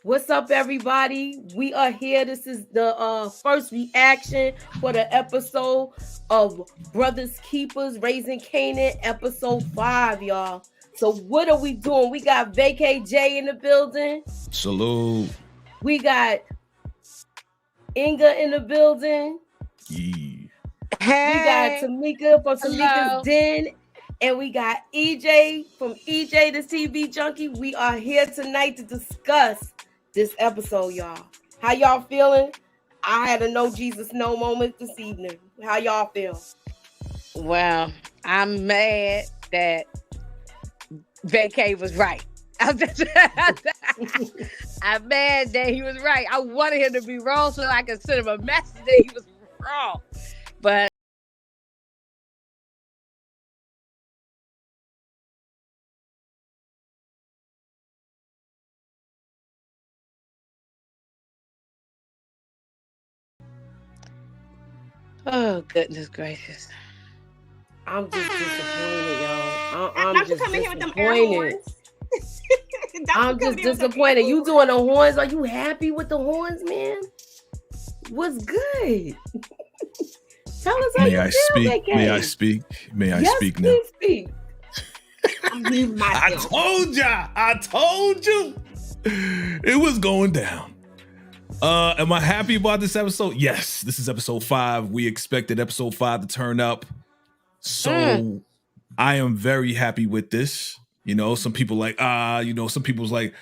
What's up, everybody? We are here. This is the first reaction for the episode of Brothers Keepers Raising Canaan, episode 5, y'all. So what are we doing? We got Vacay J in the building. Salute. We got Inga in the building. Yeah. We got Tamika from Tamika's Den. And we got EJ from EJ the TV Junkie. We are here tonight to discuss this episode, y'all. How y'all feeling? I had a no Jesus no moment this evening. How y'all feel? Well, I'm mad that Vacay was right. I'm mad that he was right. I wanted him to be wrong so I could send him a message that he was wrong. But oh, goodness gracious. I'm just disappointed, y'all. I'm Don't just you come in here with them air disappointed. horns. I'm just disappointed. You doing the horns? Are you happy with the horns, man? What's good? Tell us how May you I feel, speak? Vacay. May I speak? May I Yes, speak now? please speak. I told ya. I told you. It was going down. Am I happy about this episode? Yes. This is episode 5. We expected episode 5 to turn up. So I am very happy with this. You know, some people like, some people's like,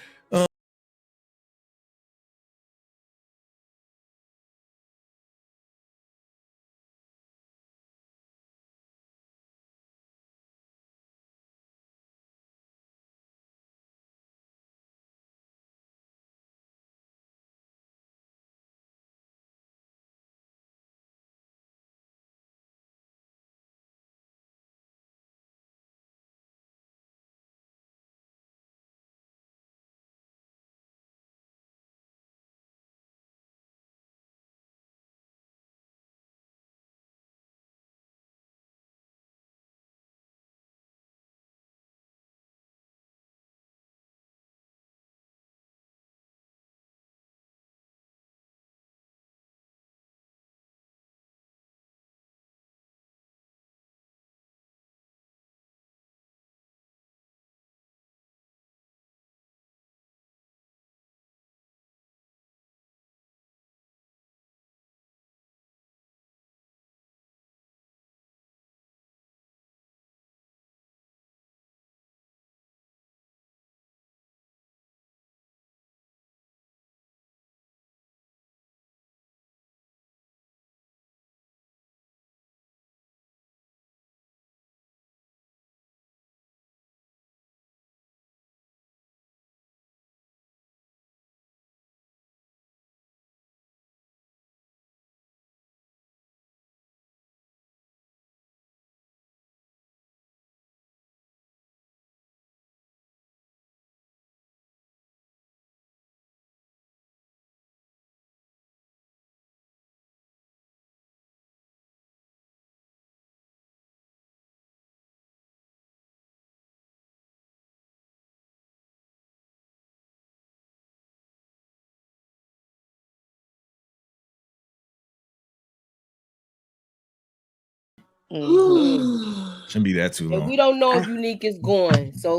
shouldn't be that too long. And we don't know if Unique is going, so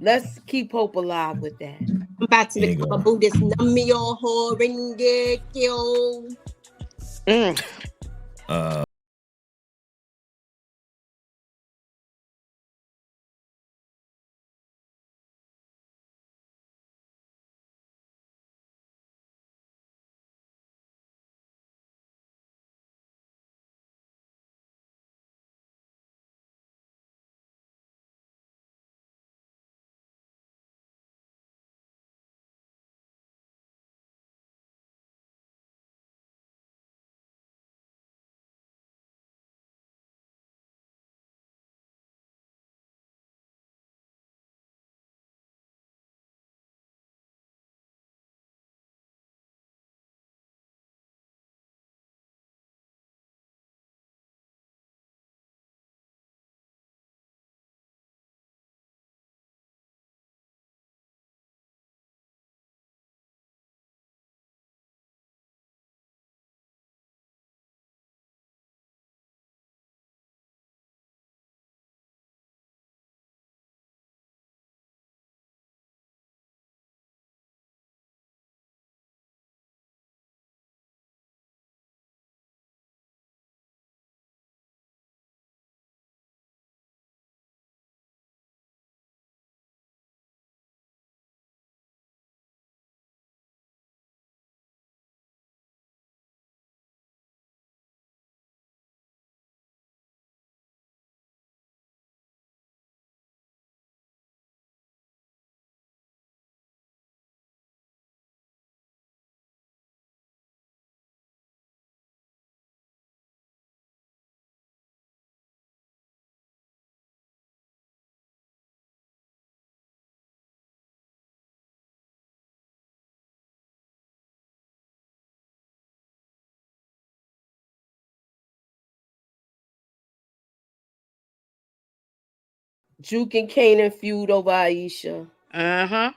let's keep hope alive with that. I'm about to become a Buddhist. Namyo ho renge kyo. Juke and Kanan feud over Aisha. Uh-huh.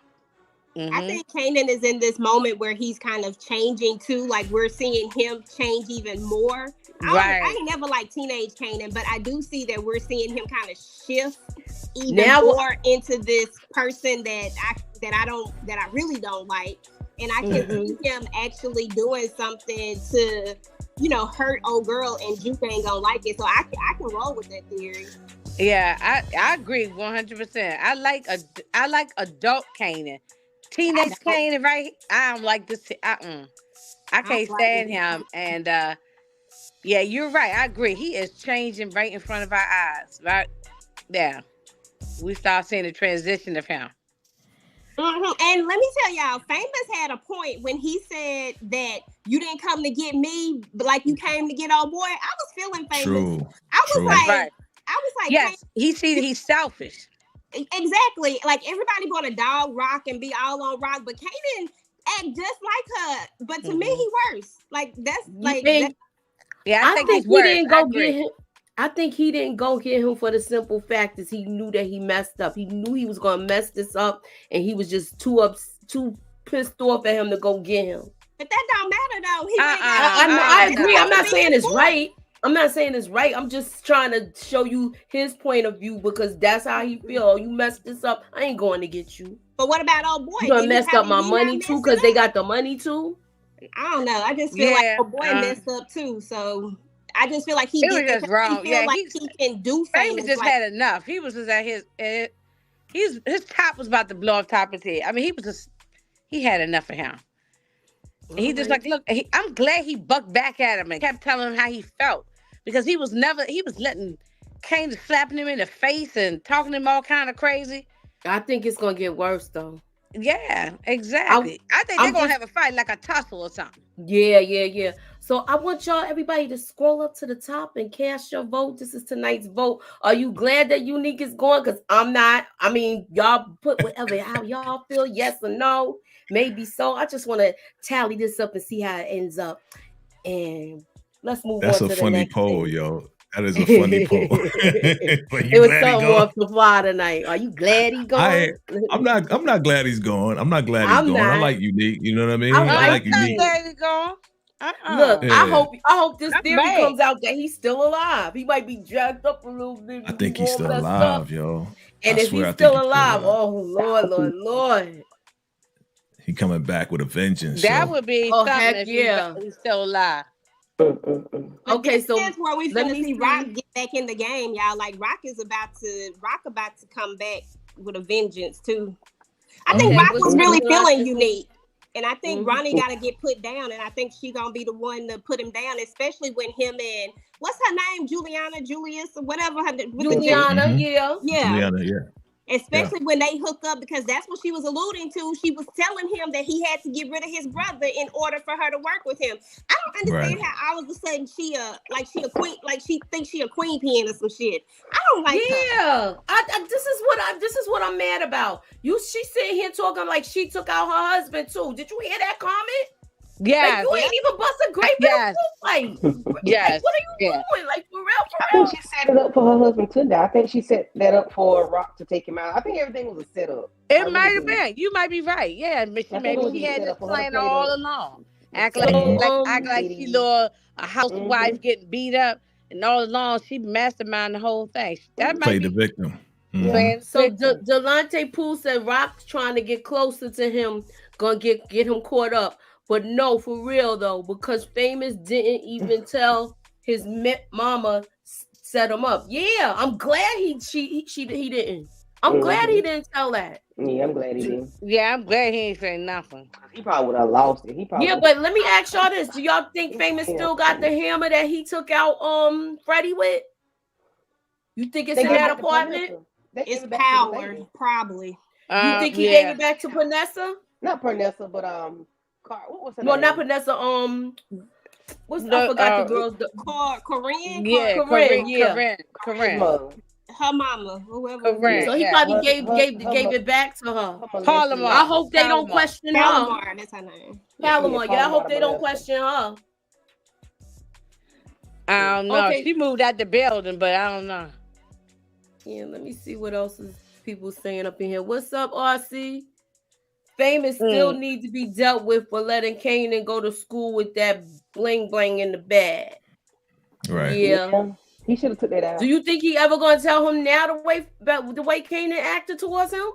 I think Kanan is in this moment where he's kind of changing too. Like we're seeing him change even more. I ain't never liked teenage Kanan, but I do see that we're seeing him kind of shift even more into this person that I really don't like. And I can see him actually doing something to, hurt old girl, and Juke ain't gonna like it. So I can roll with that theory. Yeah, I agree 100%. I like adult Kanan. Teenage Kanan, right? I don't like this. I can't stand him. And yeah, you're right. I agree. He is changing right in front of our eyes. Right? Yeah. We start seeing the transition of him. And let me tell y'all, Famous had a point when he said that you didn't come to get me, but like you came to get old boy. I was feeling Famous. True. I was like, yes, he's selfish. Exactly. Like everybody want to dog Rock and be all on Rock, but Kanan act just like her. But to me, he worse. Like that's like. Yeah, I think he didn't go get him. I think he didn't go get him for the simple fact is he knew that he messed up. He knew he was gonna mess this up, and he was just too pissed off at him to go get him. But that don't matter though. I agree. I'm not saying it's right. I'm not saying it's right. I'm just trying to show you his point of view because that's how he feel. You messed this up. I ain't going to get you. But what about old boy? You gonna mess up my money too because they got the money too? I don't know. I just feel like old boy messed up too. So I just feel like he was just wrong. He feel like he can do things. He just had enough. He was just at his top was about to blow off top of his head. I mean, he had enough of him. And he just like, look, I'm glad he bucked back at him and kept telling him how he felt. Because he was letting Kane slapping him in the face and talking to him all kind of crazy. I think it's going to get worse, though. Yeah, exactly. I think they're going to have a fight like a tussle or something. Yeah. So I want everybody to scroll up to the top and cast your vote. This is tonight's vote. Are you glad that Unique is going? Because I'm not. I mean, y'all put whatever, how y'all feel, yes or no. Maybe so. I just want to tally this up and see how it ends up. And let's move on to the next. That's a funny poll, yo. That is a funny poll. It was something off the fly tonight. Are you glad he's going? I'm not glad he's going. I'm not glad he's going. I like Unique. You know what I mean? I like Unique. I'm glad he's going. Look, yeah. I hope this theory comes out that he's still alive. He might be jacked up a little bit. I think he's still alive, yo. And if he's still alive, oh Lord. He coming back with a vengeance. That would be something if he's still alive. Okay, so that's where we finna see Rock get back in the game, y'all. Like Rock about to come back with a vengeance too. I think Rock was really feeling Unique. And I think Ronnie got to get put down, and I think she's going to be the one to put him down, especially when him and, what's her name, Julius, or whatever. Juliana, Juliana, yeah. Especially when they hook up, because that's what she was alluding to. She was telling him that he had to get rid of his brother in order for her to work with him. I don't understand how all of a sudden she a queen, like she thinks she a queen pin or some shit. I don't like her. This is what I'm mad about. She sitting here talking like she took out her husband too. Did you hear that comment? Yeah, like, you ain't even bust a grape in a fight. Yes. Like, what are you doing? Like, for real? I think she set it up for her husband to die. I think she set that up for Rock to take him out. I think everything was a setup. It might have been. You might be right. Yeah, maybe she had this plan all along. Act like she saw a housewife getting beat up, and all along she masterminded the whole thing. That might played the victim. Mm-hmm. So Delonte Poole said Rock's trying to get closer to him, gonna get him caught up. But no, for real though, because Famous didn't even tell his mama set him up. Yeah, I'm glad he didn't. I'm glad he didn't tell that. Yeah, I'm glad he didn't. Yeah, I'm glad he ain't saying nothing. He probably would have lost it. But let me ask y'all this: do y'all think Famous still got the hammer that he took out Freddie with? You think it's in that apartment? It's Power, probably. You think he gave it back to Panessa? Not Panessa, but what was her name? No, not Panessa. I forgot the girl's Corinne. Yeah, Corinne. Her mama, whoever. So he probably gave it back to her. Palomar. I hope they don't question her. Palomar, that's her name. Palomar. Yeah, I hope they don't question her. I don't know. Okay. She moved out the building, but I don't know. Yeah, let me see what else is people saying up in here. What's up, RC? Famous still need to be dealt with for letting Kanan go to school with that bling bling in the bag. Right. Yeah. He should have took that out. Do you think he ever gonna tell him now the way Kanan acted towards him?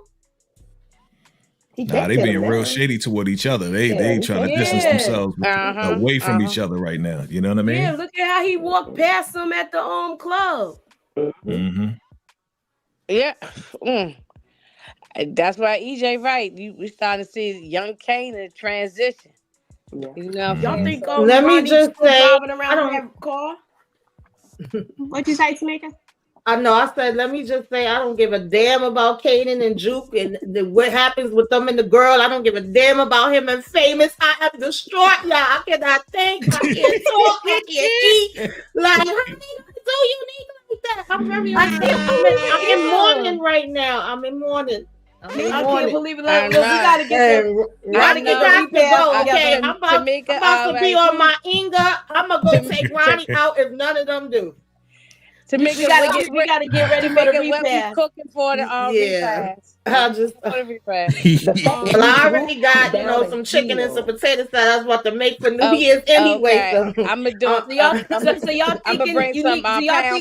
Nah, they being real shady toward each other. They trying to distance themselves away from each other right now. You know what I mean? Yeah, look at how he walked past them at the club. Mm-hmm. Yeah. That's why EJ right. We starting to see young Kanan transition. Yeah. You know, y'all think let me just say, driving around that car? What'd you say, Tamika? I know. I said, let me just say, I don't give a damn about Kanan and Juke and what happens with them and the girl. I don't give a damn about him and Famous. I am distraught, y'all. I cannot think. I can't talk. I can't eat. Like, how are you so unique like that? I'm very I'm in mourning right now. I'm in mourning. I can't believe it. Look, we gotta get to go. Okay, I'm about to be on my Inga. I'm gonna go take Ronnie out if none of them do. We gotta get ready for the repass. Cooking for the repass. I'll just well, I already got some chicken and some potato salad I was about to make for New Year's anyway. So I'm gonna do it. So y'all thinking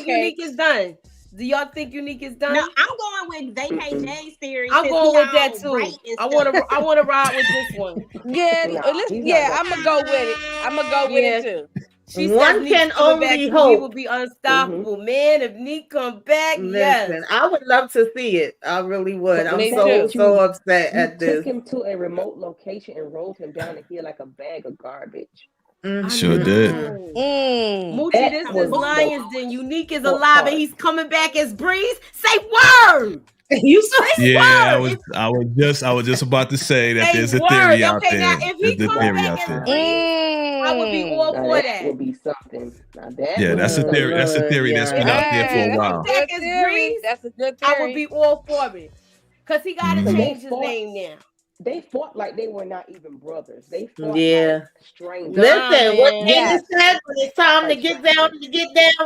Unique is done? Do y'all think Unique is done? No, I'm going with VKJ's theory. I'm going with that too. I want to ride with this one. I'm gonna go with it. I'm gonna go with it too. She one can only hope. He will be unstoppable, man. If Neek come back, yes. I would love to see it. I really would. I'm so upset at this. Took him to a remote location and rolled him down the hill like a bag of garbage. Sure did. Moochie, this is Lions Den. Unique is alive and he's coming back as Breeze. Say word. You say word. I was just about to say that there's a theory out there. Now, if he comes back as Breeze, I would be all for that. That would be something. That's a theory. That's a theory that's been out there for a while. That's a good theory. I would be all for it. Because he got to change his name now. They fought like they were not even brothers. They fought like strangers. Listen, what Kanan said, when it's time to get down,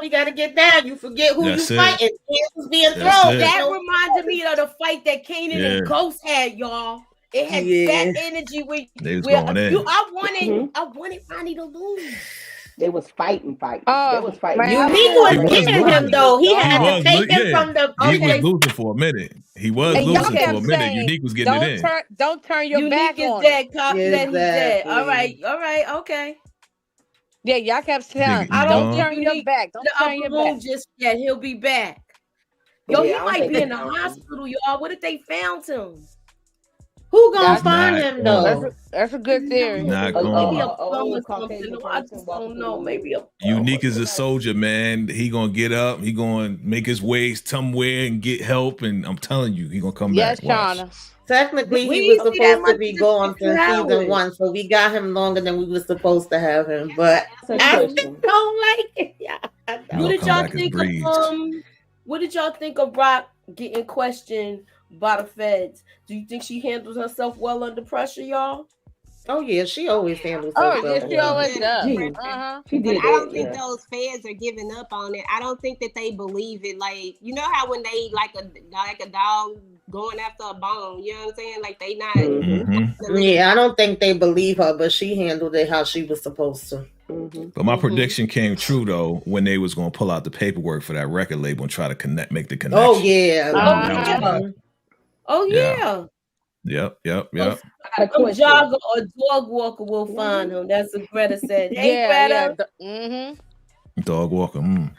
we got to get down. You forget who you fighting. Who's being thrown. That reminded me of the fight that Kanan and Ghost had, y'all. It had that energy where I wanted Ronnie to lose. They was fighting. They was fighting. Unique was getting him though. He had to take him from the. He was losing for a minute. He was losing for a minute. Unique was getting it in. Don't turn your back on. Unique is dead. Cop said he's dead. All right, okay. Yeah, y'all kept saying, don't turn your back. Don't turn your back. Just yet. He'll be back. Yo, he might be in the hospital, y'all. What if they found him? Who gonna find him though? That's a good theory. Not maybe a bum or something. I just don't know. Maybe a Unique is a soldier, man. He gonna get up. He gonna make his way somewhere and get help. And I'm telling you, he gonna come back. Yes, Shauna. Technically, he was supposed to be gone since season 1, so we got him longer than we were supposed to have him. But I don't like it. Yeah, what did y'all think of What did y'all think of Brock getting questioned by the feds? Do you think she handles herself well under pressure, y'all? Oh yeah, she always handles herself. Oh yeah, she always does. She did. But I don't think those feds are giving up on it. I don't think that they believe it. Like, you know how when they like a dog going after a bone, you know what I'm saying? Like they not. Yeah, I don't think they believe her, but she handled it how she was supposed to. But my prediction came true though when they was gonna pull out the paperwork for that record label and try to make the connection. Oh yeah. Oh yeah. Yep. A jogger or dog walker will find him. That's what Greta said. Hey, Greta. Dog walker. You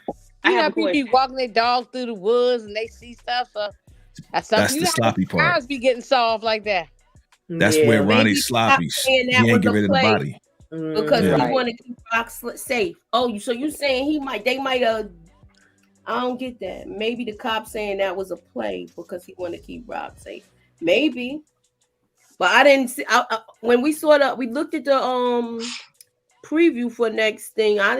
know, people be walking their dog through the woods and they see stuff. That's the sloppy part. Cars be getting soft like that. That's where Ronnie's sloppy. He ain't get rid of the body. Because he want to keep Rock safe. Oh, so you saying they might have. I don't get that. Maybe the cop saying that was a play because he want to keep Rob safe. Maybe, but I didn't see. When we looked at the preview for next thing. I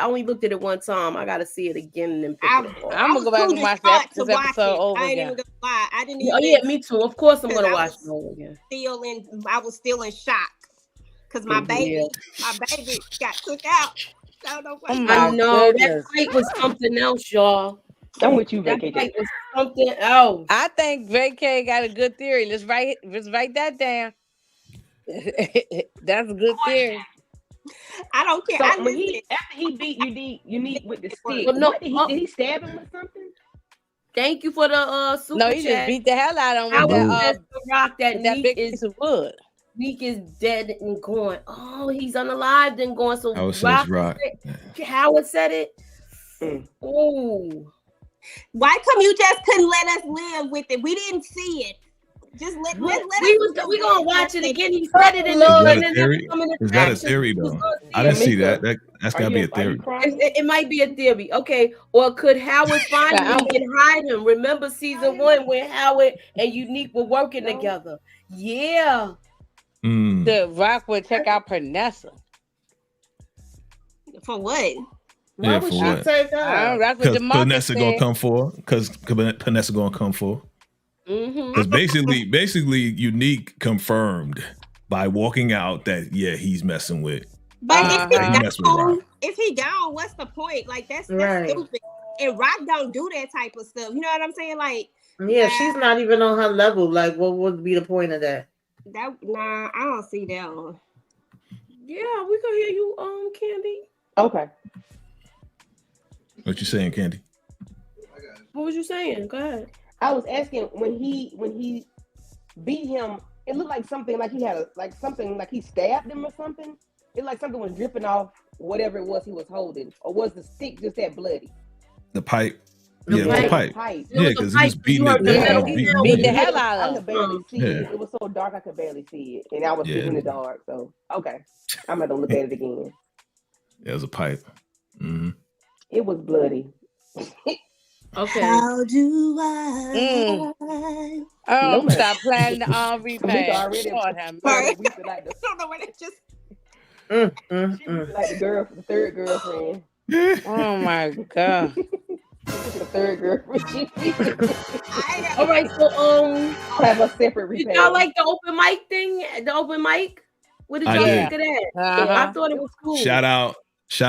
only looked at it one time. I gotta see it again and then pick it up. I'm gonna go back and watch this episode over again. I ain't even gonna lie. I didn't even. Oh yeah, me too. Of course, I'm gonna watch it over again. I was still in shock because my baby got took out. I know that fight was something else, y'all. I'm with you, That Vacay. fight was something else. I think Vacay got a good theory. Let's write that down. That's a good theory. I don't care. So I when listen. after he beat Unique with the stick, Well, no, what did he stab him with something? Thank you for the super No, he chat. just beat the hell out of him I with was that just the rock that big Neek piece is of wood. Neek is dead and going. Oh, he's unalived and going. So Howard says rock. Howard said it. Mm. Oh, Why come you just couldn't let us live with it? We didn't see it. Just let us. we gonna watch it again. He said it in Is the that and a then theory? coming Is that a theory though? I didn't see that. That's gotta be a theory. It might be a theory. Okay. Or could Howard finally and hide him? Remember season 1 when Howard and Unique were working together? Yeah. The Rock would check out Pernessa. For what? Why would she take that? Because Panessa gonna come for. Because Panessa gonna come for. Because basically, Unique confirmed by walking out that he's messing with. But if he gone, what's the point? Like that's stupid. And Rock don't do that type of stuff. You know what I'm saying? Like, she's not even on her level. Like, what would be the point of that? I don't see that one. Yeah, we can hear you, Candy. Okay. What you saying, Candy? What was you saying? Go ahead. I was asking when he beat him, it looked like something like he had something like he stabbed him or something. It like something was dripping off whatever it was he was holding, or was the stick just that bloody? The pipe. Yeah, it was a pipe. Yeah, because he was beating it. Beat the hell out I of could barely see it. It was so dark I could barely see it, and I was sitting in the dark. So okay, I'm gonna look at it again. Yeah, it was a pipe. Mm-hmm. It was bloody. Okay. How do I? Stop playing the replay. I don't know where that just. She was like the third girlfriend. Oh my god. The third girlfriend. All right, so I'll have a separate replay. Did y'all like the open mic thing? The open mic? What did y'all think of that? I thought it was cool. Shout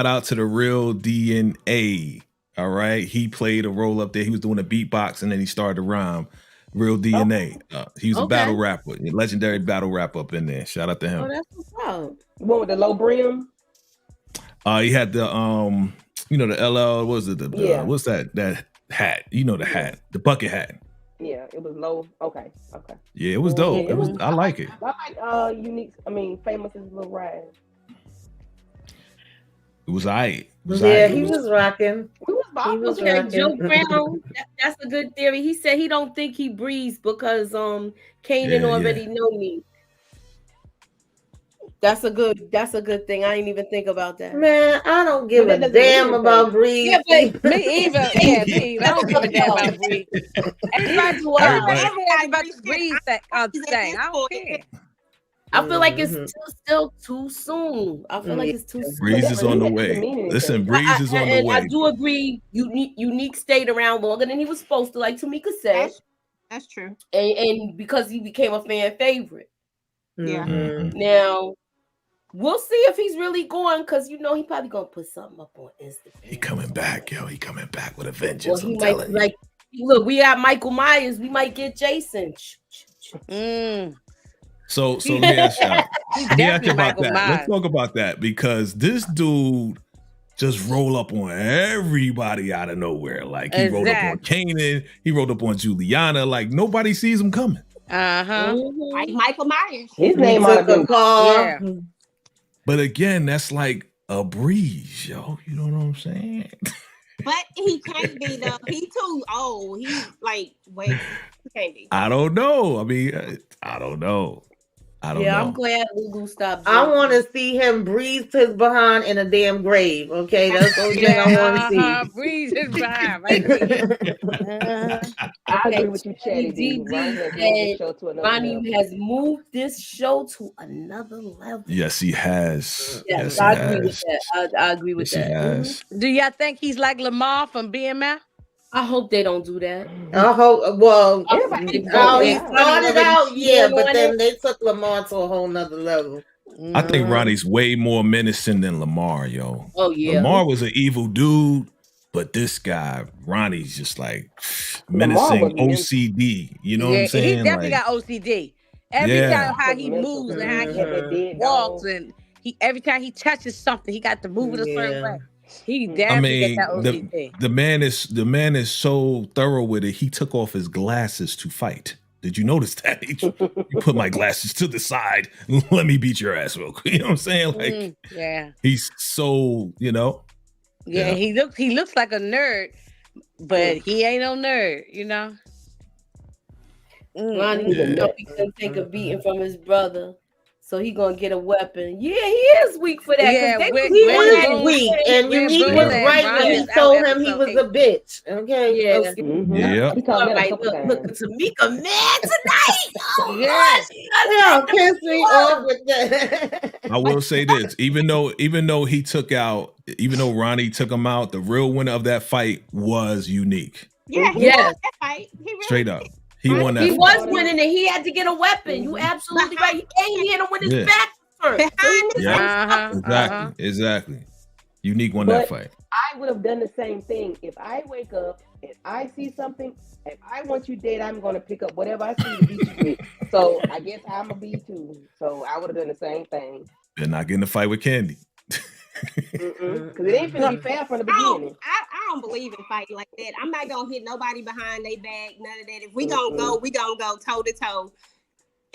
out to the real DNA. All right, he played a role up there. He was doing a beatbox and then he started to rhyme. Real DNA. He was a battle rapper, a legendary battle rapper up in there. Shout out to him. Oh, that's what's up. The one with the low brim. He had the the LL. What was it? What's that hat? You know the hat, the bucket hat. Yeah, it was low. Okay. Yeah, it was dope. Yeah, I like it. I like Unique. I mean, Famous's little ride. It was aight. He was rocking. Joe Brown. That's a good theory. He said he don't think he breathes because Kanan already know me. That's a good thing. I didn't even think about that. Man, I don't give a damn about Breeze. Yeah, but me either. I don't give a damn about Breeze. Everybody's about the Breeze thing. I don't care. I feel like it's still too soon. I feel like it's too soon. Breeze is on the way. Listen, Breeze is on the way. I do agree. Unique stayed around longer than he was supposed to, like Tamika said. That's true. And because he became a fan favorite. Yeah. Mm-hmm. Now, we'll see if he's really going, because he probably gonna put something up on Instagram. He coming back, yo. He coming back with a vengeance. Well, he might look. We got Michael Myers. We might get Jason. So let me ask you about that. Let's talk about that, because this dude just roll up on everybody out of nowhere. Like he rolled up on Kanan, he rolled up on Juliana. Like nobody sees him coming. Like Michael Myers. His name on the call. Yeah. But again, that's like a breeze, yo. You know what I'm saying? But he can't be though. He too old. He's like, wait, he can't be. I don't know. I mean, I don't know. I'm glad Lulu stopped. I want to see him breathe his behind in a damn grave. Okay, that's the only thing I want to see. Breathe his behind. Right. I agree with you, Chatty. Ronnie has moved this show to another level. Yes, he has. Yes, I agree with that. I agree with that. He has. Do y'all think he's like Lamar from BMF? I hope they don't do that. I hope. Well, everybody started out, but then they took Lamar to a whole nother level. I think Ronnie's way more menacing than Lamar, yo. Oh yeah, Lamar was an evil dude, But this guy, Ronnie's just like menacing OCD. You know what I'm saying? He definitely got OCD. Every time how he moves and how he walks, and every time he touches something, he got to move it a certain way. He definitely got that OCD. The man is so thorough with it. He took off his glasses to fight. Did you notice that? You put my glasses to the side. Let me beat your ass real quick. You know what I'm saying? Like, he's so, you know. Yeah, he looks like a nerd, but he ain't no nerd, you know. Ronnie, he couldn't take a beating from his brother, so he gonna get a weapon. Yeah, he is weak for that. Yeah, he is weak, and Unique was right when he told him he was a bitch. Okay, yeah, yeah. All right, look, Tamika mad tonight. Oh, yeah, piss me off with that. I will say this: even though Ronnie took him out, the real winner of that fight was Unique. Yeah, he won that fight. He really straight up. He won that. He was winning, and he had to get a weapon. You absolutely right. He came here to win his back first. Exactly. Unique won that fight. I would have done the same thing. If I wake up and I see something, if I want you dead, I'm going to pick up whatever I see to beat you with. So I guess I'm a B too. So I would have done the same thing. They're not getting a fight with Candy. Because it ain't finna be fair from the beginning. I don't believe in fighting like that. I'm not gonna hit nobody behind their back. None of that. If we gonna go, we gonna go toe to toe.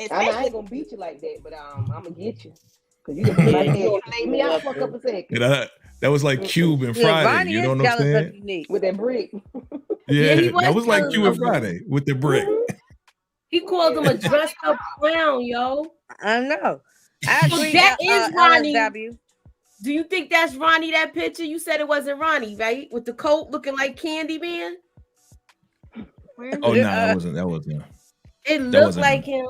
I ain't gonna beat you like that, but I'm gonna get you. Because you gonna lay me out for a couple seconds. That was like Cube and Friday. You know what I'm saying? With that brick. That was like Cube and Friday with the brick. He called him a dressed up clown, yo. I know. I agree. That is Ronnie. LSW. Do you think that's Ronnie, that picture? You said it wasn't Ronnie, right? With the coat looking like Candyman? Oh, no, that wasn't. It looked like him.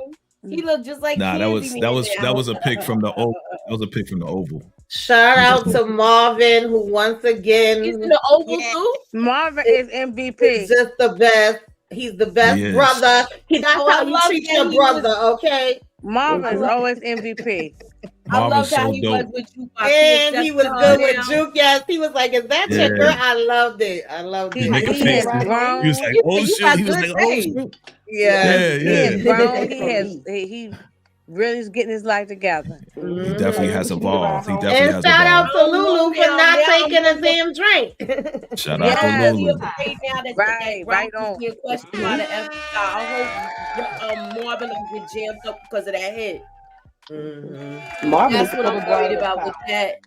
He looked just like Candyman. That was a pic from the Oval. That was a pic from the Oval. Shout out to Marvin, who once again he's in the Oval too. Marvin is MVP. He's just the best. He's the best brother. That's how you treat your brother, okay? Marvin's always MVP. I love how he was with you. And he was good with Juke. Yes, he was like, "Is that your girl?" I loved it. He was like, "Oh shit!" He was like, "Oh shit!" He really is getting his life together. He definitely has evolved. And shout out to Lulu for not taking a damn drink. Shout out to Lulu. Right on. Question by the FBI. I hope Marvin will get jammed up because of that hit. That's what I'm worried about with that.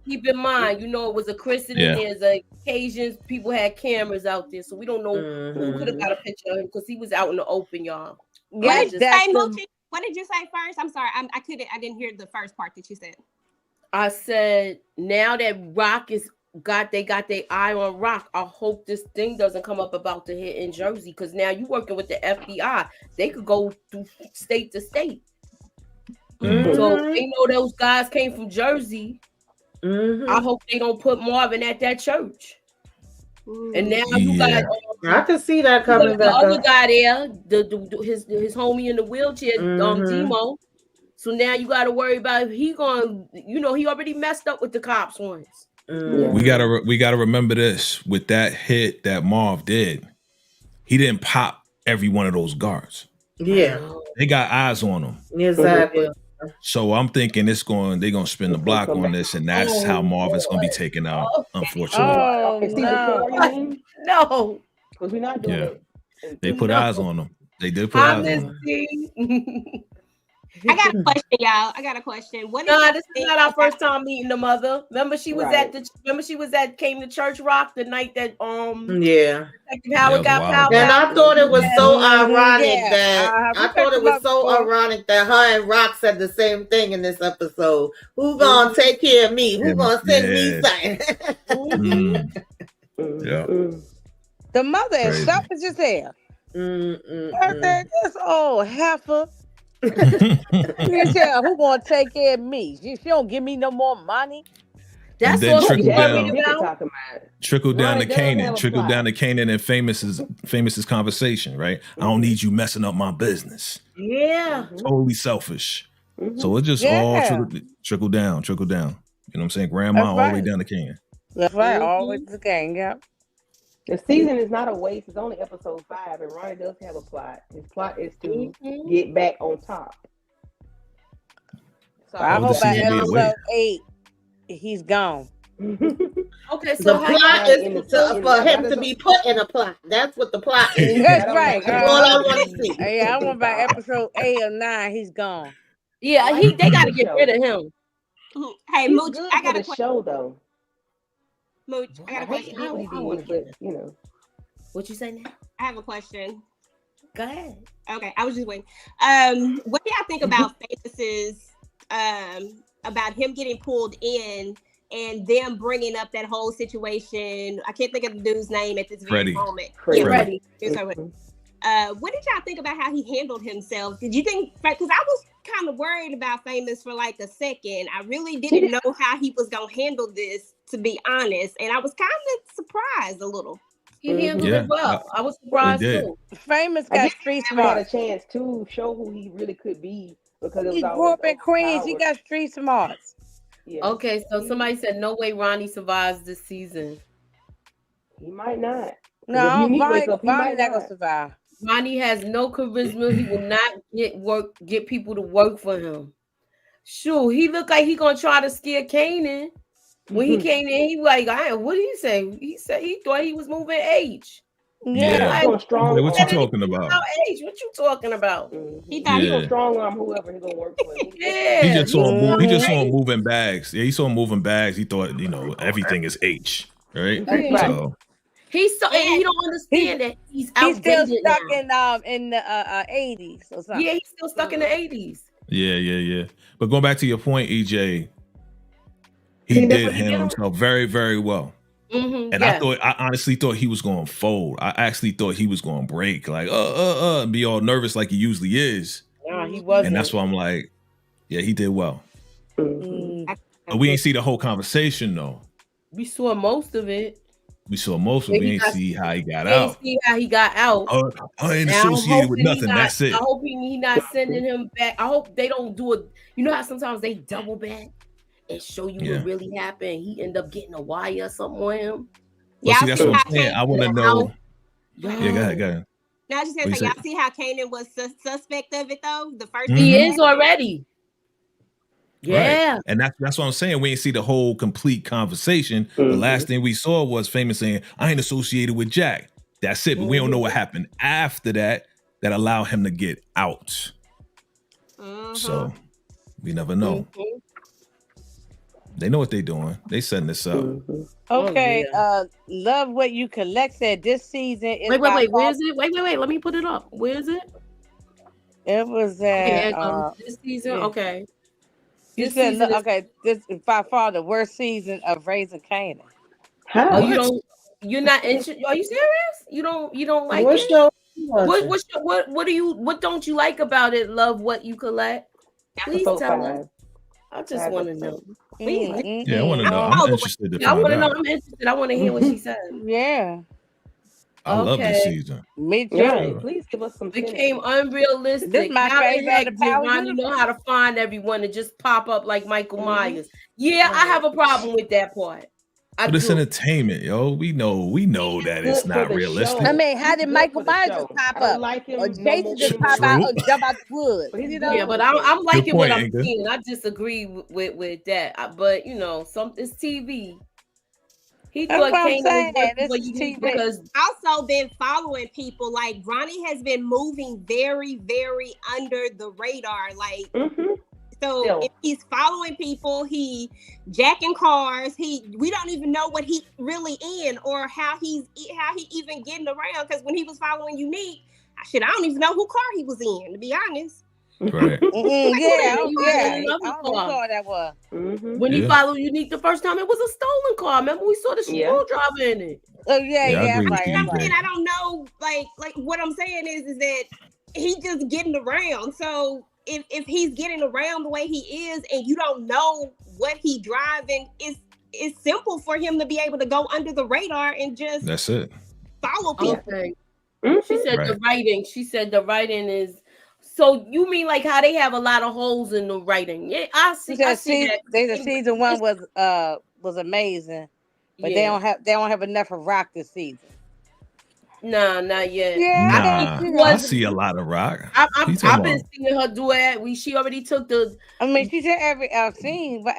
Keep in mind, it was a Christian and there's occasions people had cameras out there, so we don't know who could have got a picture of him because he was out in the open, y'all. What did you say first? I'm sorry, I didn't hear the first part that you said. I said now that Rock they got their eye on Rock. I hope this thing doesn't come up about the hit in Jersey because now you working with the FBI. They could go through state to state. So they know those guys came from Jersey. I hope they don't put Marvin at that church. And now you got I can see that coming back. The other guy there, his homie in the wheelchair, Demo. So now you got to worry about if he going. He already messed up with the cops once. We gotta remember this with that hit that Marv did. He didn't pop every one of those guards. Yeah, they got eyes on him. Exactly. So I'm thinking they're gonna spin the block on this, and that's how Marvin's gonna be taken out. Unfortunately, no, because we're not doing it. They put eyes on them. They did put eyes on them. I got a question, y'all. I got a question. This is not our first time meeting the mother. Remember she was came to Church Rock the night that Detective Howard got power. And I thought it was so ironic that her and Rock said the same thing in this episode. Who gonna take care of me? Who gonna send me something? The mother is selfish as hell. This old heifer. You tell who gonna take care of me? She don't give me no more money. That's what trickle down to Kanan. Trickle down to Kanan and Famous's conversation, right? I don't need you messing up my business. Yeah. Totally selfish. So it just all trickle down. You know what I'm saying? Grandma all the way down to Kanan. That's right. Always the game. Yep. The season is not a waste. It's only episode 5, and Ronnie does have a plot. His plot is to get back on top. So I hope by episode 8 he's gone. Okay, so the plot is for him to be put in a plot. That's what the plot is. That's right. That's all I want to see. Yeah, I want by episode 8 or 9 he's gone. Yeah, they got to get rid of him. Hey, Mooch, I got a show though. Mooch, I got a question. What you say now? I have a question. Go ahead. Okay, I was just waiting. What do y'all think about Famous's about him getting pulled in and them bringing up that whole situation? I can't think of the dude's name at this very moment. Freddie. What did y'all think about how he handled himself? Did you think, because I was kind of worried about Famous for like a second. I really didn't know how he was going to handle this, to be honest. And I was kind of surprised a little. He handled it well. I was surprised too. Famous got street smart. Had a chance to show who he really could be, because it was he grew up in Queens. He got street smarts. Yeah. Okay, so somebody said no way Ronnie survives this season. He might not. No, Ronnie not gonna survive. Ronnie has no charisma. He will not get people to work for him. Sure, he looked like he gonna try to scare Kanan. When he came in, he was like, what did he say? He said he thought he was moving age. Yeah. Like, what you talking about? Age? What you talking about? He thought he was strong arm whoever he gonna work for. He just saw him moving bags. Yeah, he saw him moving bags. He thought, everything is H, right? So he's so, and he don't understand that he's still stuck now. in the 80s or something. Yeah, he's still stuck in the 80s. Yeah. But going back to your point, EJ, he did handle himself very, very well. Mm-hmm, and I honestly thought he was going to fold. I actually thought he was going to break, like, and be all nervous like he usually is. No, he wasn't. And that's why I'm like, yeah, he did well. Mm-hmm. But we ain't see the whole conversation, though. We saw most of it. We ain't see how he got out. See how he got out. I ain't associated with nothing. That's it. I hope he not sending him back. I hope they don't do it. You know how sometimes they double back and show you what really happened. He end up getting a wire or something on him. Well, see, that's what I'm saying. I want to know. Yeah, go ahead. Now I just gonna say, y'all see how Kanan was suspect of it though. The first he is already. Yeah, right. And that's what I'm saying. We ain't see the whole complete conversation. The last thing we saw was Famous saying, "I ain't associated with Jack." That's it. But we don't know what happened after that allowed him to get out. So we never know. They know what they're doing. They setting this up. Okay. Love What You Collect said this season is wait, where is it? Wait, let me put it up. Where is it? It was this season. Yeah. Okay. You said this is by far the worst season of Raising Kanan. Oh, you're not interested. Are you serious? You don't like it? What don't you like about it? Love What You Collect. Please tell us. I just want to know. Yeah, I want to know. I'm interested. I want to know. I'm interested. I want to hear what she said. Yeah. I love this season. Me too. Yeah, please give us some. Became unrealistic. This is my favorite. You know how to find everyone and just pop up like Michael Myers. Yeah, I have a problem with that part. But it's entertainment, yo. We know that it's not realistic. I mean, how did Michael Myers just pop up? Or Jason just pop out or jump out the woods? Yeah, but I'm liking what I'm seeing. I disagree with that. But it's TV. He thought Kanan was because also been following people. Like Ronnie has been moving very, very under the radar. Like so if he's following people, he jacking cars, we don't even know what he really in or how he even getting around. Because when he was following Unique, I don't even know who car he was in, to be honest. Right. I don't know what car that was. When he followed Unique the first time, it was a stolen car. Remember we saw the screwdriver in it. Oh yeah, right. I don't know. Like what I'm saying is that he just getting around. So if he's getting around the way he is, and you don't know what he driving, it's simple for him to be able to go under the radar and just that's it. Follow people. Okay. She said the writing. She said the writing is. So you mean like how they have a lot of holes in the writing? Yeah, I see. I see that. The season 1 was amazing. but they don't have enough of Rock this season. Nah, not yet. Yeah, I see a lot of Rock. I've been seeing her do it. She already took the. I mean, she said every scene, but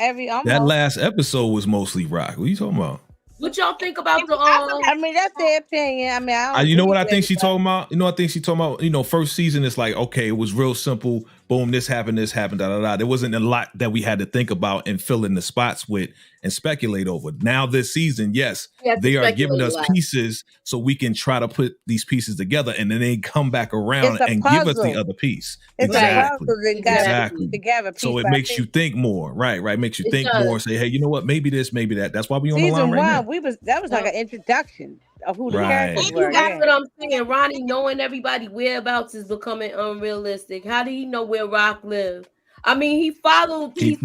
that last episode was mostly Rock. What are you talking about? What y'all think about the? I mean, that's their opinion. I mean, I don't. You know what I think she talking about? I think she talking about. First season is like, okay, it was real simple. Boom, this happened, da da da. There wasn't a lot that we had to think about and fill in the spots with and speculate over. Now this season, yes, they are giving us pieces so we can try to put these pieces together, and then they come back around and give us the other piece. It's exactly. Together, so it makes you think more, right? Makes you think more and say, hey, you know what? Maybe this, maybe that. That's why we on the line right now. That was like an introduction of who the characters were. That's what I'm saying. Ronnie knowing everybody whereabouts is becoming unrealistic. How do you know where Rock lived? I mean, he followed Unique.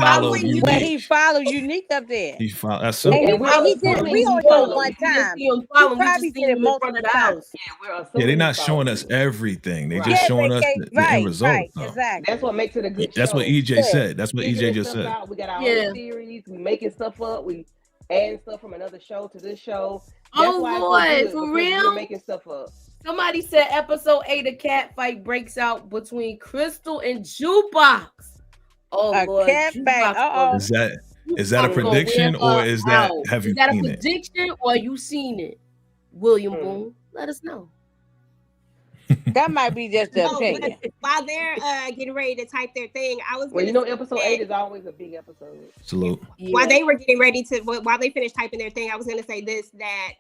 When he followed Unique up there. He followed. That's simple. We only saw one time. He probably did it multiple times. Yeah, they're not showing us everything. They just showing us the end result. Right, exactly. That's what makes it a good show. That's what EJ said. That's what EJ just said. We got our own series. We making stuff up. We adding stuff from another show to this show. That's boy, for real? We're making stuff up. Somebody said episode 8, a cat fight breaks out between Crystal and Jukebox. Oh, Lord. Cat fight. Is that a prediction or is that have you seen it? Is that a prediction or you seen it? William Boone, let us know. That might be just the opinion. While they're getting ready to type their thing, I was. Well, episode 8 is always a big episode. Salute. Yeah. While they were getting ready to, while they finished typing their thing, I was going to say this, that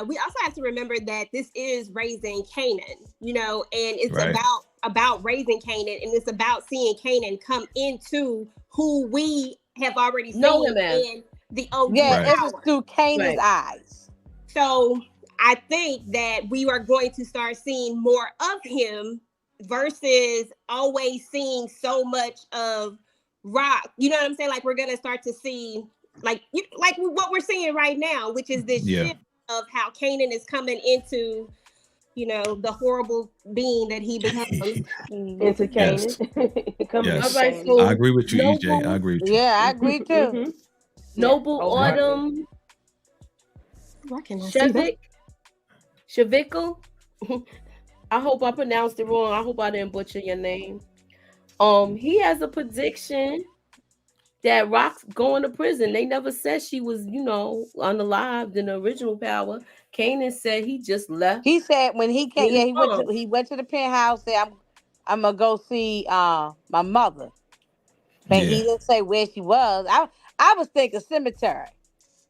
we also have to remember that this is raising Kanan, and it's about raising Kanan, and it's about seeing Kanan come into who we have already seen him in the OG. Yeah, it was through Kanan's eyes. So I think that we are going to start seeing more of him versus always seeing so much of Rock. You know what I'm saying? Like we're gonna start to see like what we're seeing right now, which is this shift of how Kanan is coming into, the horrible being that he becomes into Kanan. Yes. I agree with you, EJ. I agree with you. Yeah, I agree too. Mm-hmm. Noble Autumn. Shavickle. I hope I pronounced it wrong. I hope I didn't butcher your name. He has a prediction that Rock's going to prison. They never said she was, unalived in the original Power. Kanan said he just left. He said when he came, he went to the penthouse. Said, "I'm gonna go see my mother," but he didn't say where she was. I was thinking cemetery,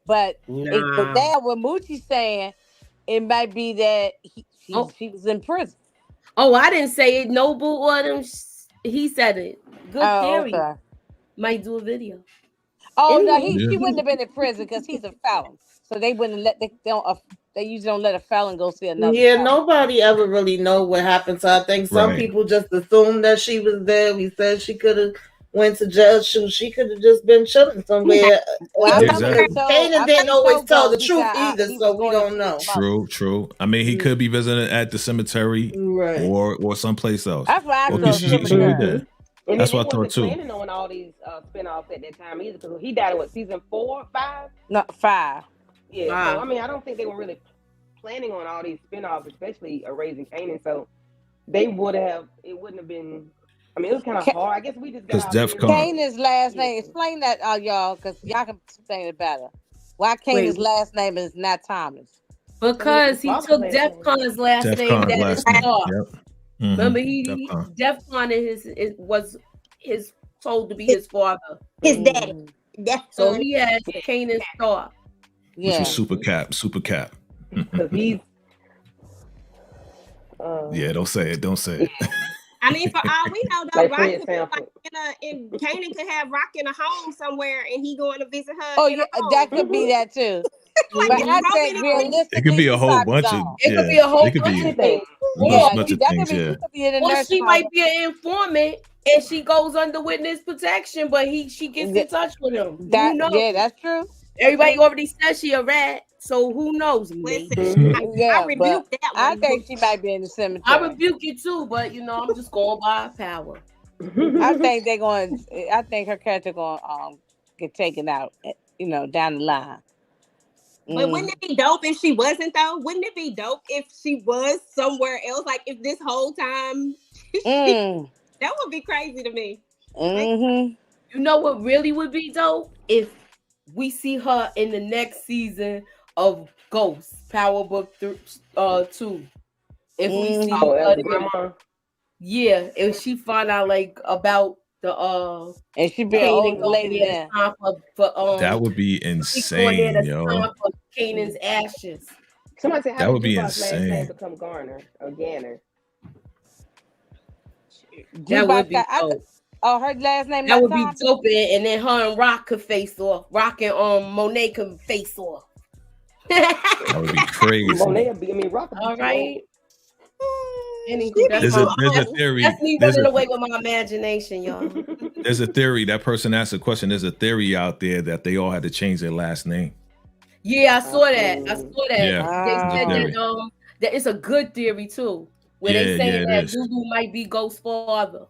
but there what Moochie's saying, it might be that she was in prison. Oh, I didn't say it. Noble Autumn, he said it. Good theory. Okay. Might do a video. Oh no, she wouldn't have been in prison because he's a felon. So they wouldn't let they usually don't let a felon go see another. Yeah, felon. Nobody ever really know what happened. So I think some people just assume that she was there. We said she could have went to jail. She could have just been chilling somewhere. Kanan didn't always tell the truth either, so we don't know. True. I mean, he could be visiting at the cemetery or someplace else. That's why I thought. And that's what I thought too. Planning on all these spinoffs at that time either, because he died in season 4, 5? No, 5. Yeah. Wow. So I mean, I don't think they were really planning on all these spinoffs, especially raising Kanan. So they would have. It wouldn't have been. I mean, it was kind of hard. I guess we just got Kanan's last name. Explain that, y'all, because y'all can explain it better. Why Kanan's last name is not Thomas? Because he took Defcon's last name. That is Star. Mm-hmm. Remember, Defcon was told to be his father, his daddy. So he had Kanan Star. Yeah, which is super cap. Because he's. Yeah, don't say it. I mean, for all we know, though, Kanan could have Rock in a home somewhere, and he going to visit her. Oh, yeah, that could be that too. But I think realistically, it could be a whole bunch of. It could be a whole bunch of things. Or she might be an informant, and she goes under witness protection, but she gets in touch with him. Yeah, that's true. Everybody already says she a rat, so who knows? I rebuke that one. I think she might be in the cemetery. I rebuke you too, but I'm just going by power. I think her character going get taken out, down the line. But wouldn't it be dope if she wasn't though? Wouldn't it be dope if she was somewhere else? Like if this whole time, that would be crazy to me. You know what really would be dope? If we see her in the next season of Ghost, Power Book 2. If we see her grandma. Yeah, if she find out like about the and she be an old lady there. That would be insane, yo. For Kanan's ashes. Somebody said, that how would be Jukebox last name insane. become Garner or Ganner? That would be dope. Oh, her last name. That would be dope, and then her and Rock could face off. Rock and Monet could face off. That would be crazy. Monet would be. I mean, Rock. All right. There's a theory. That's me running away with my imagination, y'all. There's a theory. That person asked a question. There's a theory out there that they all had to change their last name. Yeah, I saw that. Yeah, they said that it's a good theory too, where they say that Lulu might be Ghost's father.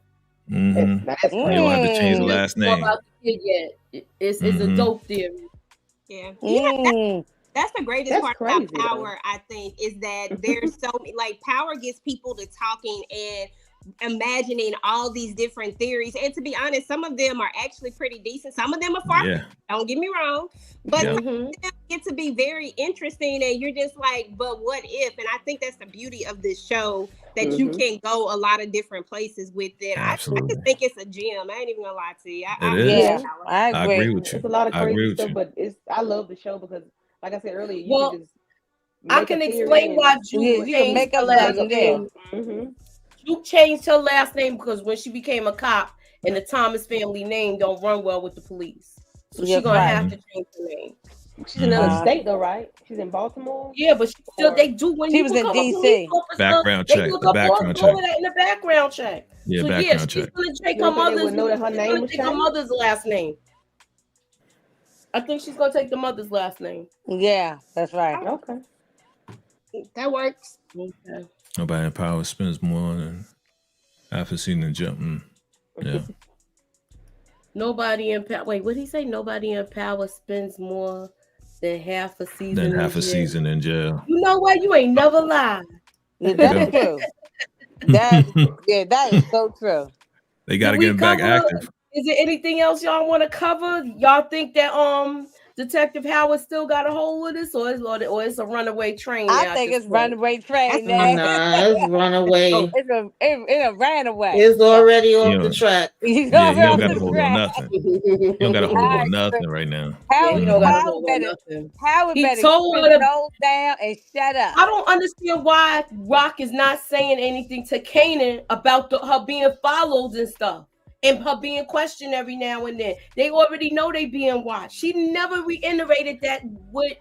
That's they don't have to change the last name. It's a dope theory. Yeah. That's the greatest part about Power, I think, is that there's so like Power gets people to talking and imagining all these different theories. And to be honest, some of them are actually pretty decent. Some of them are far. Don't get me wrong, but some of them get to be very interesting. And you're just like, but what if? And I think that's the beauty of this show, that you can go a lot of different places with it. I just think it's a gem. I ain't even gonna lie to you. I agree with you. It's a lot of crazy stuff, but I love the show because, like I said earlier, you can just I can explain why Juke changed her last name. Juke changed her last name because when she became a cop and the Thomas family name don't run well with the police. So she's gonna have to change her name. She's in another state though, right? She's in Baltimore. Yeah, but they do when she was in DC. Background check. The background check. In the background check. Yeah, so background check. She's gonna take her mother's last name. I think she's gonna take the mother's last name. Yeah, that's right. Okay. That works. Okay. Nobody in Power spends more than half a season in jail. Yeah. Nobody in Power. Wait, what did he say? Nobody in Power spends more than half a season. In jail. You know what? You ain't never lied. Yeah, that's true. That is so true. They got to get him back active. Is there anything else y'all want to cover? Y'all think that Detective Howard still got a hold of this, or it's a runaway train? I think it's runaway train now. Nah, it's runaway. It ran away. It's already off the track. You don't got to hold on nothing. You don't got to hold on nothing right now. Howard better told her to roll down and shut up. I don't understand why Rock is not saying anything to Kanan about her being followed and stuff. And her being questioned every now and then. They already know they being watched. She never reiterated that with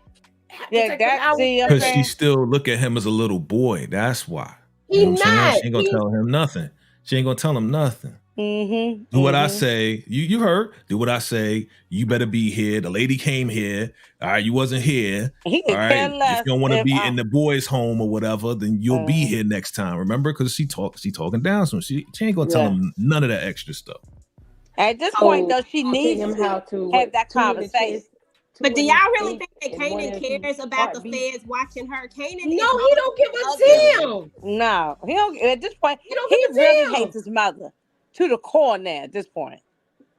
because she still look at him as a little boy. That's why. She ain't gonna tell him nothing. She ain't gonna tell him nothing. Do what I say. You heard. Do what I say. You better be here. The lady came here. All right, you wasn't here. All right. If you don't want to be in the boys' home or whatever, then you'll be here next time. Remember, because she talking down to him. She ain't gonna tell him none of that extra stuff. At this point, though, she needs to have that conversation. But do y'all really think that Kanan cares about the feds watching her? Kanan, no, he don't give a damn. No, he don't. At this point, he really hates his mother to the core now. At this point,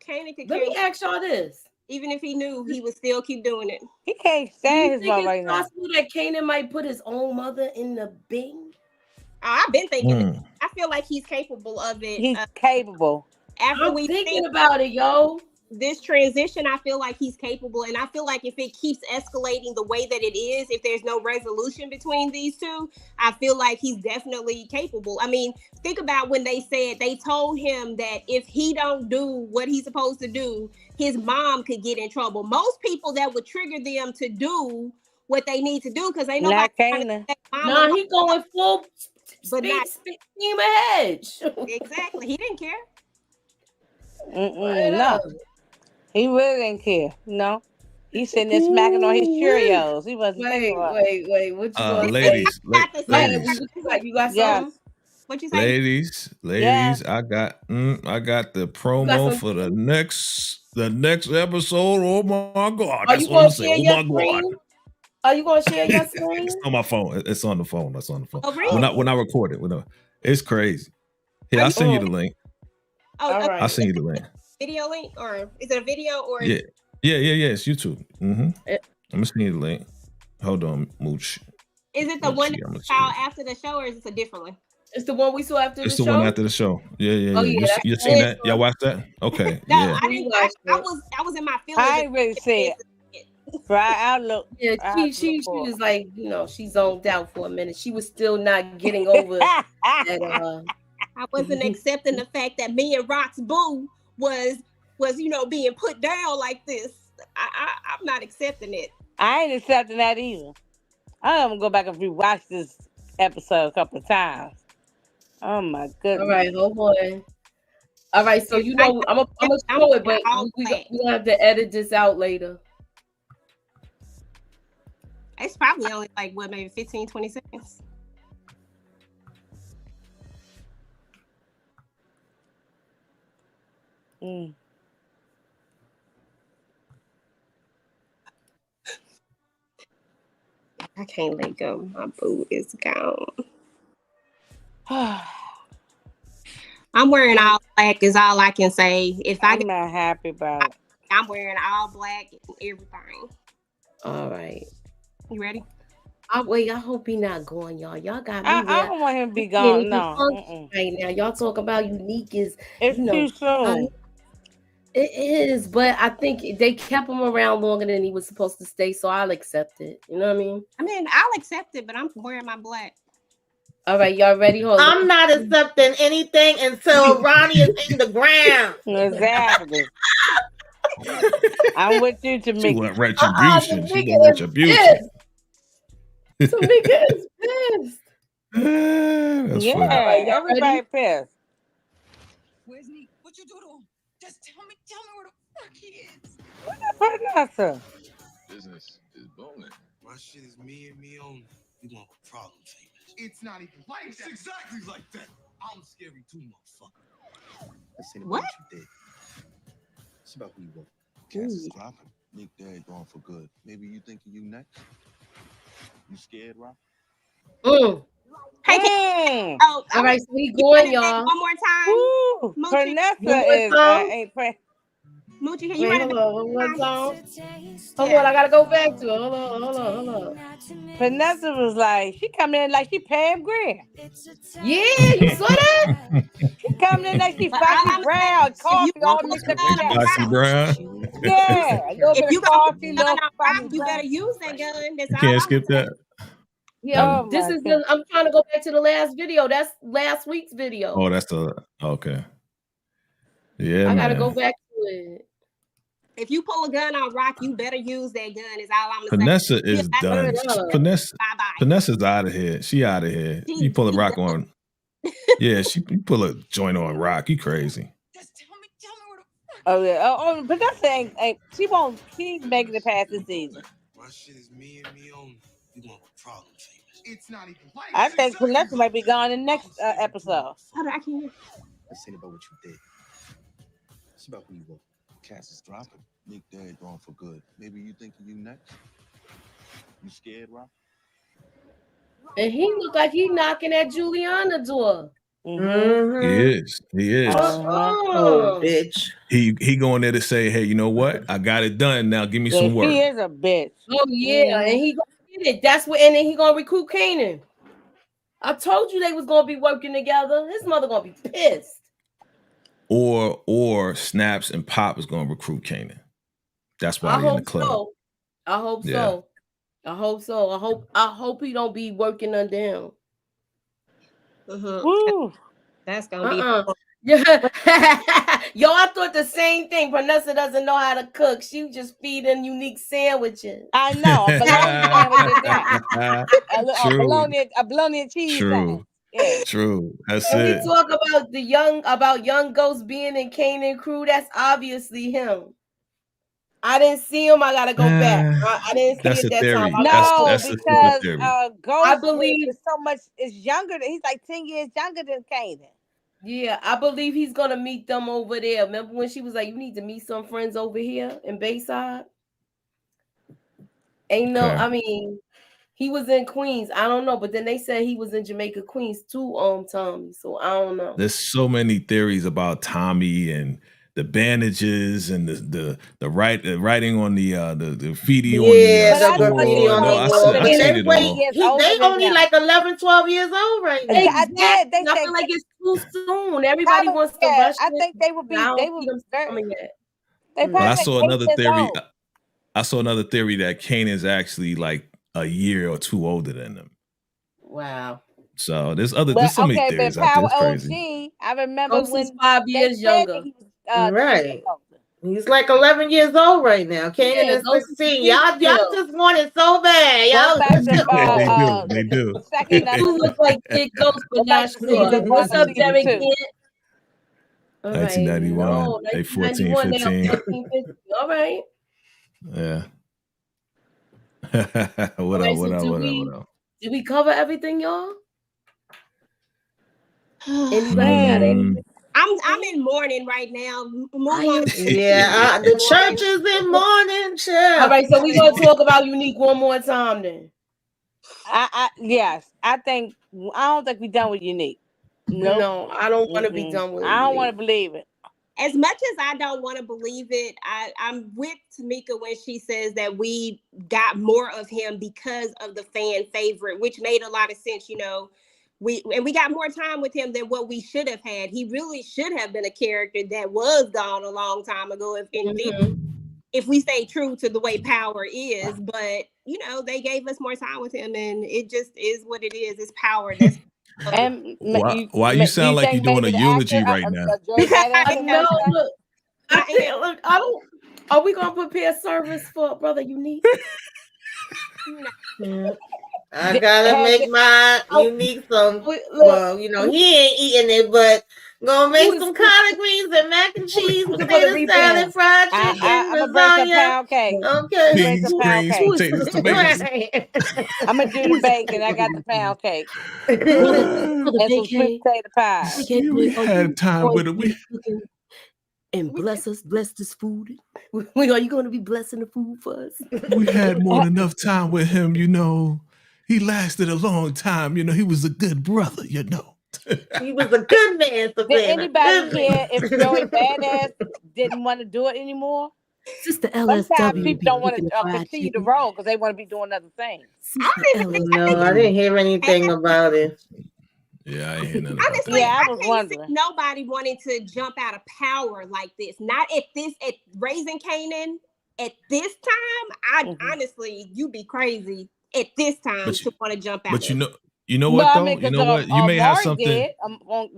Kanan could. Let me ask y'all this: even if he knew, he would still keep doing it. He can't stand his mother right now. Is it possible that Kanan might put his own mother in the bin? I've been thinking. I feel like he's capable of it. He's capable. After I'm thinking about it, yo. This transition, I feel like he's capable, and I feel like if it keeps escalating the way that it is, if there's no resolution between these two, I feel like he's definitely capable. I mean, think about when they told him that if he don't do what he's supposed to do, his mom could get in trouble. Most people that would trigger them to do what they need to do because they know he going full steam ahead. Exactly, he didn't care. No. He really didn't care. No. He's sitting there smacking on his Cheerios. He wasn't. Wait. What you ladies. You got something? What you say? Ladies, I got the promo for the next episode. Oh my God. That's what I'm saying. Oh my God. Are you gonna share your screen? It's on my phone. It's on the phone. That's on the phone. Oh, really? When I record it. It's crazy. Here, I'll send you the link. Oh, all right. I'll send you the link. Video link, or is it a video or? Yeah. It's YouTube. I'm gonna send you the link. Hold on, Mooch. Is it the one that you saw after the show, or is it a different one? It's the one we saw after the show. It's the one after the show. Yeah. Oh, yeah, You seen that? Y'all watched that? Okay. No, yeah. I didn't. I was in my feelings. I ain't really see it. I look. Yeah, she was like, she zoned out for a minute. She was still not getting over that. I wasn't accepting the fact that me and Rock's boo was being put down like this. I'm not accepting it. I ain't accepting that either. I'm gonna go back and rewatch this episode a couple of times. Oh my goodness! All right, hold on. All right, so I'm gonna show it, but we gonna have to edit this out later. It's probably only like maybe 15, 20 seconds. I can't let go. My boo is gone. I'm wearing all black is all I can say. I'm not happy about it. I'm wearing all black and everything. All right. You ready? Wait, I hope he's not going, y'all. Y'all got me. I don't want him to be gone. No. Right now, y'all talk about unique is it's too soon. It is, but I think they kept him around longer than he was supposed to stay, so I'll accept it. You know what I mean? I'll accept it, but I'm wearing my black. All right, y'all ready? Hold on. I'm not accepting anything until Ronnie is in the ground. Exactly. I'm with you, Tamika. She want retribution. She want retribution. Tamika is pissed. That's funny. Everybody pissed. Where's Nick? What you do to him? Just tell me where the fuck he is. What the fuck, Nasa? Business is booming. My shit is me and me only. You want a problem, famous? It's not even like It's that. exactly like that. I'm scary too, motherfucker. Let's see What? what you did. It's about who you want. Cats is dropping. Nick Dad gone for good. Maybe you think you next. You scared, Rock? Hey, all right, so we going, y'all. One more time. Woo, Vanessa is ain't praying. Moochie, can you run it one more time? Hold on, I gotta go back to it. Hold on. Vanessa was like, she coming in like she Pam Grier. Yeah, you saw that? She coming in like she Foxy Brown, coffee all mixed up together. Foxy Brown. Yeah, if you coffee, you better use that gun. That's You can't skip that. Yeah, Oh this is I'm trying to go back to the last video. That's last week's video. Oh, that's okay. Yeah, I gotta go back to it. If you pull a gun on Rock, you better use that gun. Is all I'm Vanessa saying. is done. Vanessa's out of here. She out of here. You pull a Rock on. Yeah, you pull a joint on Rock. You crazy. Just tell me where the fuck. Oh yeah. But Vanessa ain't. She's making it past this season. My shit is me and me only. You want a problem, famous? It's not even like I that. think Vanessa might be gone in the next episode. I can't hear. Let's see about what you did. It's about who you want. Cats is dropping. Nick Dad gone for good. Maybe you think you next. You scared, Rock? And he looked like he knocking at Juliana's door. Mm-hmm. He is. Oh, bitch. He going there to say, hey, you know what? I got it done. Now give me some work. He is a bitch. Oh yeah, and he gonna get it. That's what. And then he gonna recruit Kanan. I told you they was gonna be working together. His mother gonna be pissed. Or Snaps and Pop is gonna recruit Kanan. That's why they're in the club. So. I hope so. I hope he don't be working under him. Woo. That's gonna be. Yeah. Yo, I thought the same thing. Vanessa doesn't know how to cook. She just feeding unique sandwiches. I know. A bologna and cheese. True. Yeah. True. That's When it. we talk about young Ghost being in Kanan crew, that's obviously him. I didn't see him. I gotta go back. I didn't see it that time. No, that's because Ghost I believe is younger. He's like 10 years younger than Kanan. Yeah, I believe he's gonna meet them over there. Remember when she was like, "You need to meet some friends over here in Bayside." Ain't no, Okay. I mean, he was in Queens. I don't know, but then they said he was in Jamaica, Queens too, Tommy. So I don't know. There's so many theories about Tommy and the bandages and the writing on the graffiti on Yeah, the the graffiti door. on No, the wall. But I've seen they it wait, all. they only like 11, 12 years old right now. Exactly. They I feel like it's too soon. Everybody wants to rush I it. think they would be. I They don't see would them very. coming yet. They But I probably saw like 8 another years theory. old. I saw another theory that Kanan's actually like a year or two older than them. Wow. So there's so many theories but out there. Power It's crazy. OG, I remember Ghost is when 5 they years said younger. that he was Right. He's like 11 years old right now. Kanan is Ghost is 16. big Y'all still. just want it so bad. Go Y'all back to They do. second They do look like Kid Ghost, but not to sure. season What's 1 up, and season Derek 2. Kent? All right. 1991. No, They 14, 1991. They 15. 14, 15. All right. Yeah. What All right, up? so What up? did we cover everything, y'all? Anybody got anything? I'm in mourning right now. Yeah, the church is in mourning. All right, so we're gonna talk about Unique one more time then. Yes, I don't think we're done with Unique. Nope. No, I don't want to be done with it. I don't want to believe it. As much as I don't want to believe it, I'm with Tamika when she says that we got more of him because of the fan favorite, which made a lot of sense. You know, we got more time with him than what we should have had. He really should have been a character that was gone a long time ago. If we stay true to the way Power is, but you know, they gave us more time with him, and it just is what it is. It's Power. That's And why you sound like you're doing a eulogy right now? I know. Look, I don't. Are we gonna prepare service for Brother Unique? I gotta make my Unique some. Well, you know, he ain't eating it, but gonna make some collard greens and mac and cheese, potato salad, fried chicken, I'm gonna bring some pound cake. Okay. Beans, greens, potatoes, tomatoes. I'm gonna do the bacon. I got the pound cake. And some sweet potato pie. We had time with it. And bless this food. Are you going to be blessing the food for us? We had more than enough time with him, you know. He lasted a long time, you know. He was a good brother, you know. He was a good man. Did anybody care if Joey Badass didn't want to do it anymore? Sister LSW. Sometimes people don't want to continue the role because they want to be doing other things. No, I didn't hear anything about it. Yeah, I ain't hear nothing Honestly, I I was can't wondering. see nobody wanting to jump out of Power like this. Not at Raising Kanan at this time. Honestly, you'd be crazy at this time to want to jump out. But you know what though? You know what? You may have something.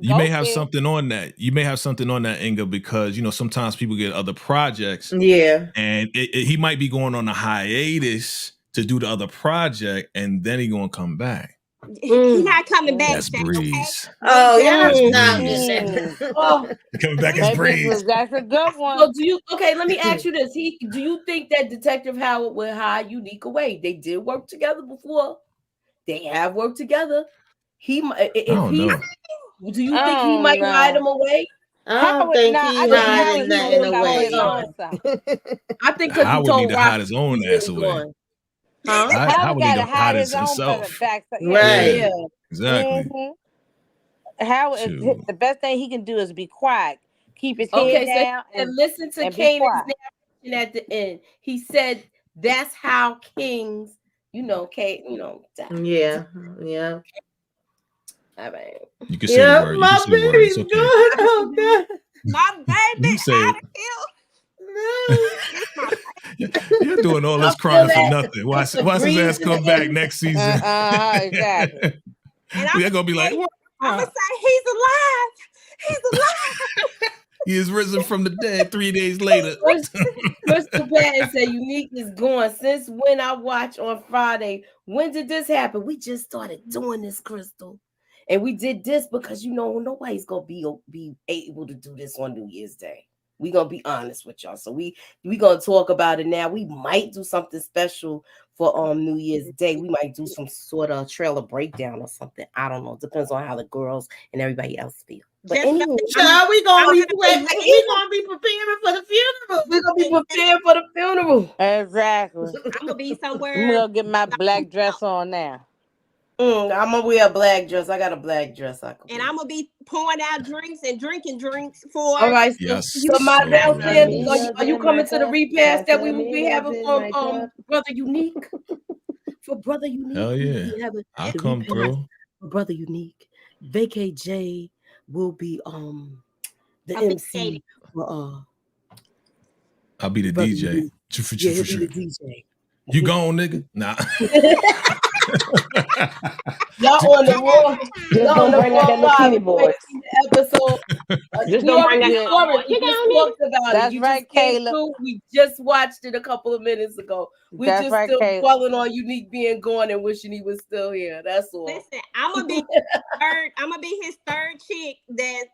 You may have did. something on that. You may have something on that, Inga, because you know sometimes people get other projects. Yeah, and he might be going on a hiatus to do the other project, and then he gonna come back. He's not coming back. That's Breeze. Oh, yeah, coming back as Breeze. That's a good one. So let me ask you this. Do you think that Detective Howard will hire Unique away? They did work together before. They have worked together. Do you think he might hide him away? I don't think he hiding nothing away. I think because Howard need to hide his own ass away. Howard need to hide his himself. Right. Yeah. Exactly. Howard, the best thing he can do is be quiet. Keep his head down. And listen to Kanan's narration at the end. He said, "That's how kings, die." Yeah. All right. You can say the word. My baby's good. Oh God. My baby You say out it. of here. You're doing all this crying for nothing. Watch his ass come back next season. Exactly. And We're gonna be like, what? I'm gonna say he's alive. He's alive. He is risen from the dead 3 days later. Crystal Patton said Unique is gone. Since when I watch on Friday? When did this happen? We just started doing this, Crystal. And we did this because nobody's gonna be able to do this on New Year's Day. We're gonna be honest with y'all. So we gonna talk about it now. We might do something special for New Year's Day. We might do some sort of trailer breakdown or something. I don't know. Depends on how the girls and everybody else feel. But anyway, we gonna be preparing for the funeral. We're gonna be prepared for the funeral. Exactly. I'm gonna be somewhere. I'm gonna get my black dress on now. I'm gonna wear a black dress. I got a black dress. And I'm gonna be pouring out drinks and drinking drinks for. All right. So my yes. are you coming to the repast that we will be having for Brother Unique? For Brother Unique. Hell yeah. I'll come through. For Brother Unique. Vacay J will be the MC for I'll be the Brother DJ. Unique. Yeah, he'll be the DJ. You gone, nigga? Nah. Y'all on the wall. Just don't bring out that little skinny voice. Episode. Just don't bring out that about That's it. right, Kayla. We just watched it a couple of minutes ago. We That's just right, still Kayla. dwelling on Unique being gone and wishing he was still here. That's all. Listen, I'm gonna be his third chick that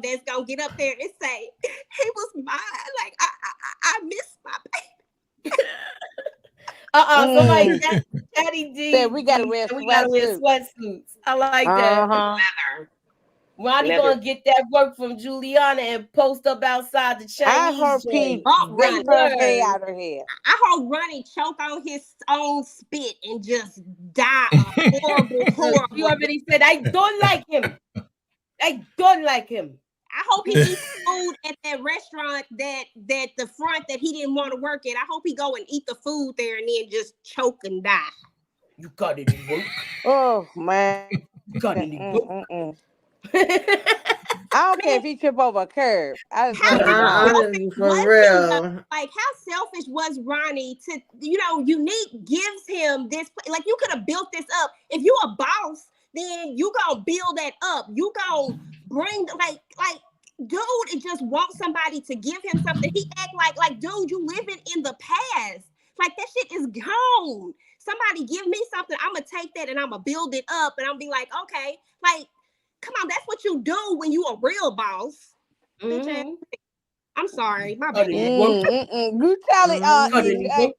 that's gonna get up there and say he was mine. Like I miss my baby. Somebody Daddy D Said we gotta wear sweatsuits. I like that. Leather. Ronnie gonna get that work from Juliana and post up outside the Chinese. I heard joint. Pete her hair out her hair. I hope Ronnie choke on his own spit and just die a horrible. You already said I don't like him. I don't like him. I hope he eats food at that restaurant that the front that he didn't want to work at. I hope he go and eat the food there and then just choke and die. You got it in work. Oh man. You got it in work. I don't care if he trip over a curb. For real. Like how selfish was Ronnie to Unique gives him this, like you could have built this up. If you a boss, then you gonna build that up. You gonna bring like dude, it just wants somebody to give him something. He act like dude, you living in the past. Like that shit is gone. Somebody give me something. I'm gonna take that and I'm gonna build it up and I'm be like, okay, like come on, that's what you do when you a real boss. Mm-hmm. I'm sorry, my bad. You tell it, EJ.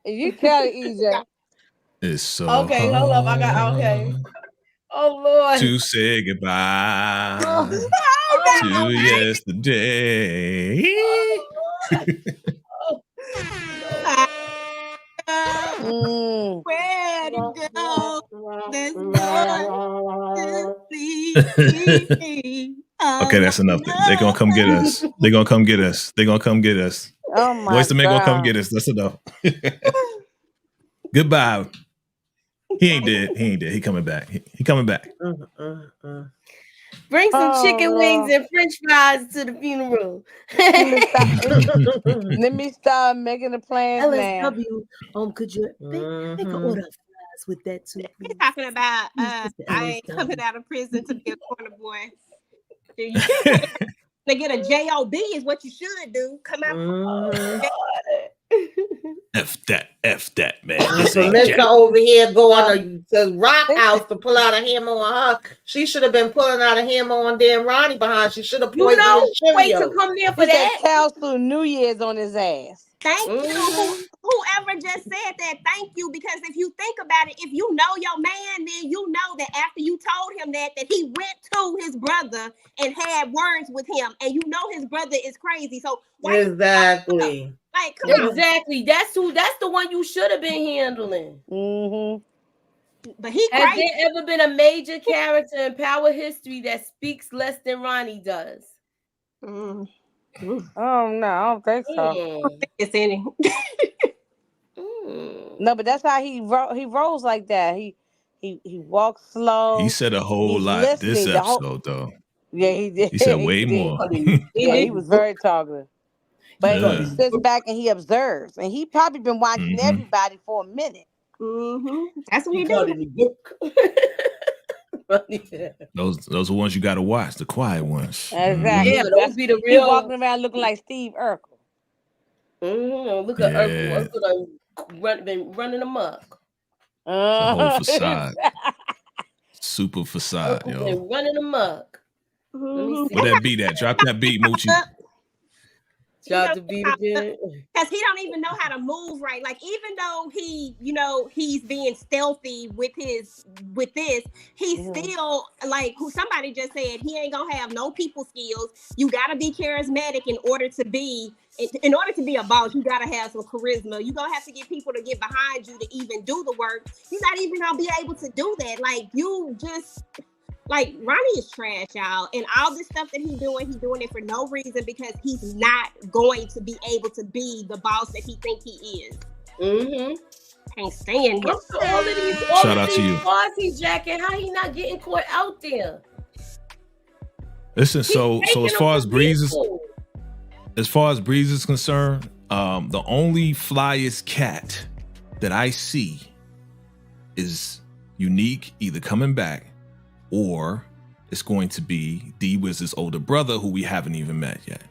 You tell it, EJ. It's so okay. Hold up, I got Oh Lord. To say goodbye to yesterday. Where to go? There's no Okay, that's enough. They're gonna come get us. They're gonna come get us. They're gonna come get us. Oh my Voice to make God. gonna come get us. That's enough. Goodbye. He ain't dead. He coming back. He coming back. Bring some chicken wings and French fries to the funeral. Let me start making the plans now. LSW, could you make an order of fries with that too? He's talking about I ain't coming out of prison to be a corner boy. You to get a job is what you should do. Come out. F that, man. So Mr. over here going to Rock House to pull out a hammer on her. She should have been pulling out a hammer on Dan Ronnie behind. She should have poisoned his Cheerios. Wait to come there for that. Council New Year's on his ass. Thank you. Whoever just said that, thank you. Because if you think about it, if you know your man, then you know that after you told him that he went to his brother and had words with him, and you know his brother is crazy. So exactly. Like, come on. Exactly. That's the one you should have been handling. Mm-hmm. But he has crazy. there ever been a major character in Power history that speaks less than Ronnie does? Oh no, I don't think so. It's any. No, but that's how he rolls like that. He walks slow. He said a whole lot this episode, though. Yeah, he did. He said way more. Yeah, he was very talkative. But he sits back and he observes, and he probably been watching everybody for a minute. Mm-hmm. That's what he do. Those are ones you got to watch, the quiet ones. Exactly. Yeah, those be the real. He walking around looking like Steve Urkel. Look at Urkel. Urkel been running amok. The whole facade. Super facade, yo. Been running amok. Where that beat at? Drop that beat, Moochie. Shout out to Beat again. Because he don't even know how to move right. Like, even though he, he's being stealthy with this, he's still like who somebody just said he ain't gonna have no people skills. You gotta be charismatic in order to be a boss. You gotta have some charisma. You gonna have to get people to get behind you to even do the work. You're not even gonna be able to do that. Like, you just. Like, Ronnie is trash, y'all. And all this stuff that he's doing it for no reason because he's not going to be able to be the boss that he think he is. Can't stand him. Shout out to you. Why is he jacking? How he not getting caught out there? Listen, so as far as Breeze is concerned, the only flyest cat that I see is Unique either coming back or it's going to be D-Wiz's older brother who we haven't even met yet.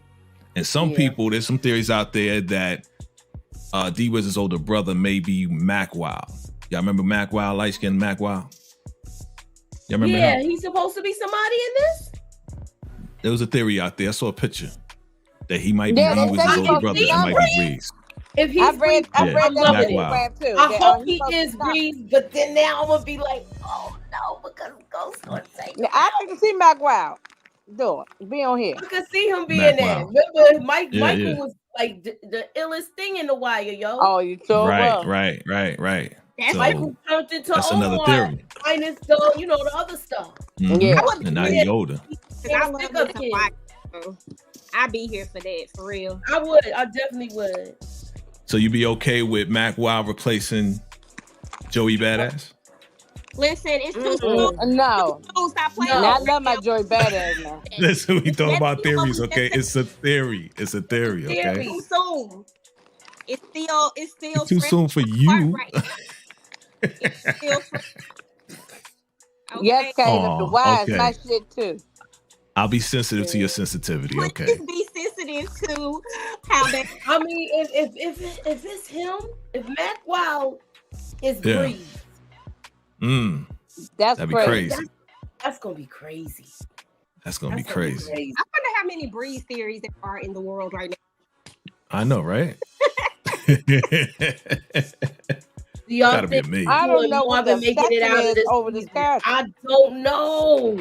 And some people, there's some theories out there that D-Wiz's older brother may be Mac Wild. Y'all remember Mac Wild, light-skinned Mac Wild? Y'all remember him? He's supposed to be somebody in this? There was a theory out there. I saw a picture that he might be D-Wiz's older brother. It might be Breeze. If he's I read that too. I hope he is Breeze, but then now I'm gonna be like, oh no, because Ghost gonna take it. I can see Mac Wild do it. Be on here. I can see him being there. Remember, Michael was like the illest thing in the wire, yo. Oh, you so right. That's Michael turned into that's another theory. Minus the, the other stuff. Yeah, and now he's older. I love him. I'd be here for that, for real. I definitely would. So you be okay with Mac Wild replacing Joey Badass? Listen, it's too soon. No. Stop playing. I love my Joey Badass now. Listen, we talking about theories, okay? It's a theory. It's a theory, okay? It's too soon. It's still too soon for you. It's still fresh. Okay. Yes, Caleb, the wise, my shit too. I'll be sensitive to your sensitivity, okay? Please be sensitive to how that. I mean, if it's him, if Mac Wild is Breeze, that'd be crazy. That's gonna be crazy. That's gonna be crazy. I wonder how many Breeze theories there are in the world right now. I know, right? Gotta be amazing. I don't know what the making it out of this over this character. I don't know.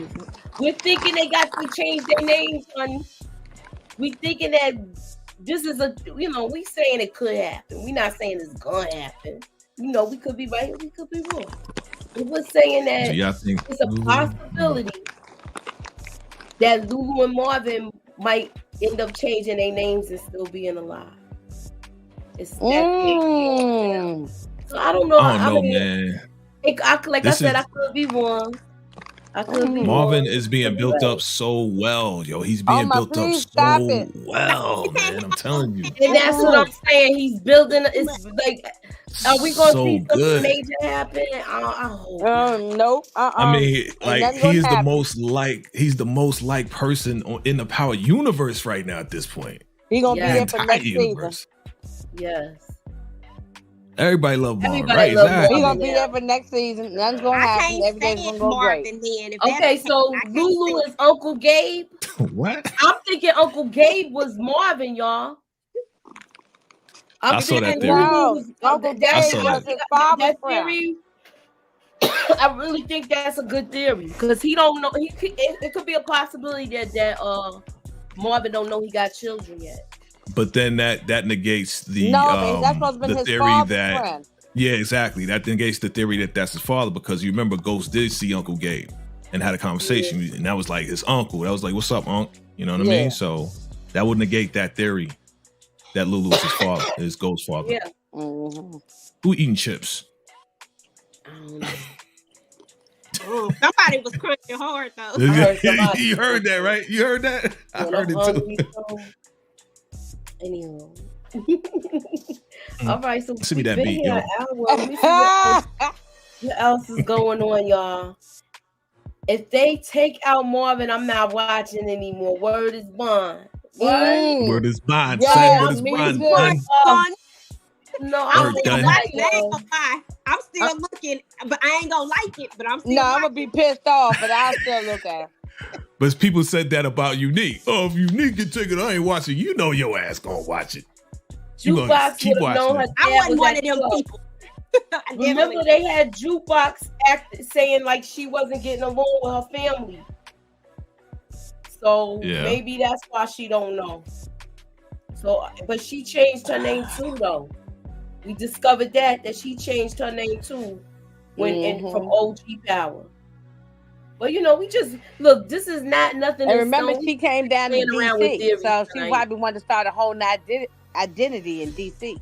We're thinking they got to change their names, honey. We thinking that this is we saying it could happen. We're not saying it's gonna happen. We could be right, we could be wrong. We're saying that it's a possibility that Lulu and Marvin might end up changing their names and still being alive. It's that big. So I don't know. I don't know, man. I said, I could be wrong. Marvin is being built up so well, yo. He's being built up so well, man. I'm telling you. And that's what I'm saying. He's building. It's like, are we going to see something major happen? I hope. Nope. I mean, like he's the most liked person in the Power universe right now at this point. He's gonna be there for next season. Yes. Everybody love Marvin, right? Exactly. He's gonna be there for next season. Nothing's gonna happen. Everything's gonna go great. Okay, so Lulu is Uncle Gabe. What? I'm thinking Uncle Gabe was Marvin, y'all. I saw that theory. Uncle Gabe was his father's friend. I really think that's a good theory because he don't know. It could be a possibility that Marvin don't know he got children yet. But then that negates the that's supposed to be his theory that friend. Yeah, exactly. That negates the theory that that's his father because you remember Ghost did see Uncle Gabe and had a conversation, and that was like his uncle. That was like, "What's up, Unc?" You know what I mean? So that would negate that theory that Lulu is his father, his Ghost's father. Yeah. Who eating chips? I don't know. Somebody was crunching hard though. You heard that, right? You heard that? I heard it too. Anyhow. All right, so send me that beat, yo. What else is going on, y'all? If they take out Marvin, I'm not watching anymore. Word is bond. Word is bond. Yeah, word is bond. No, I'm still looking, but I ain't gonna like it. But I'm still. No, I'm gonna be pissed off, but I'll still look at it. But people said that about Unique. Oh, if Unique can take it, I ain't watching. You know your ass gonna watch it. You gonna keep watching it. I wasn't one of them people. Remember they had Jukebox saying like she wasn't getting along with her family. So maybe that's why she don't know. So, but she changed her name too, though. We discovered that she changed her name too from OG Power. But you know, we just look. This is not nothing. And remember, she came down to DC, so she probably wanted to start a whole identity in DC.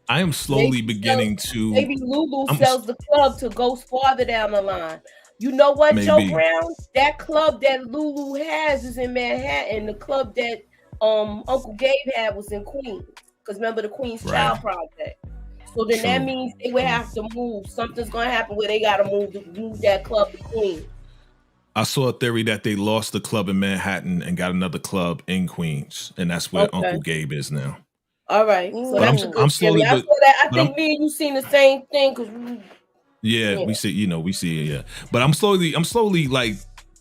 I am slowly beginning to. Maybe Lulu sells the club to go farther down the line. You know what, Joe Brown? That club that Lulu has is in Manhattan. The club that Uncle Gabe had was in Queens. Because remember the Queens Child Project. So then that means they would have to move. Something's gonna happen where they gotta move that club to Queens. I saw a theory that they lost the club in Manhattan and got another club in Queens, and that's where Uncle Gabe is now. All right, so that's a good theory. I think me and you seen the same thing. We see it. Yeah, but I'm slowly like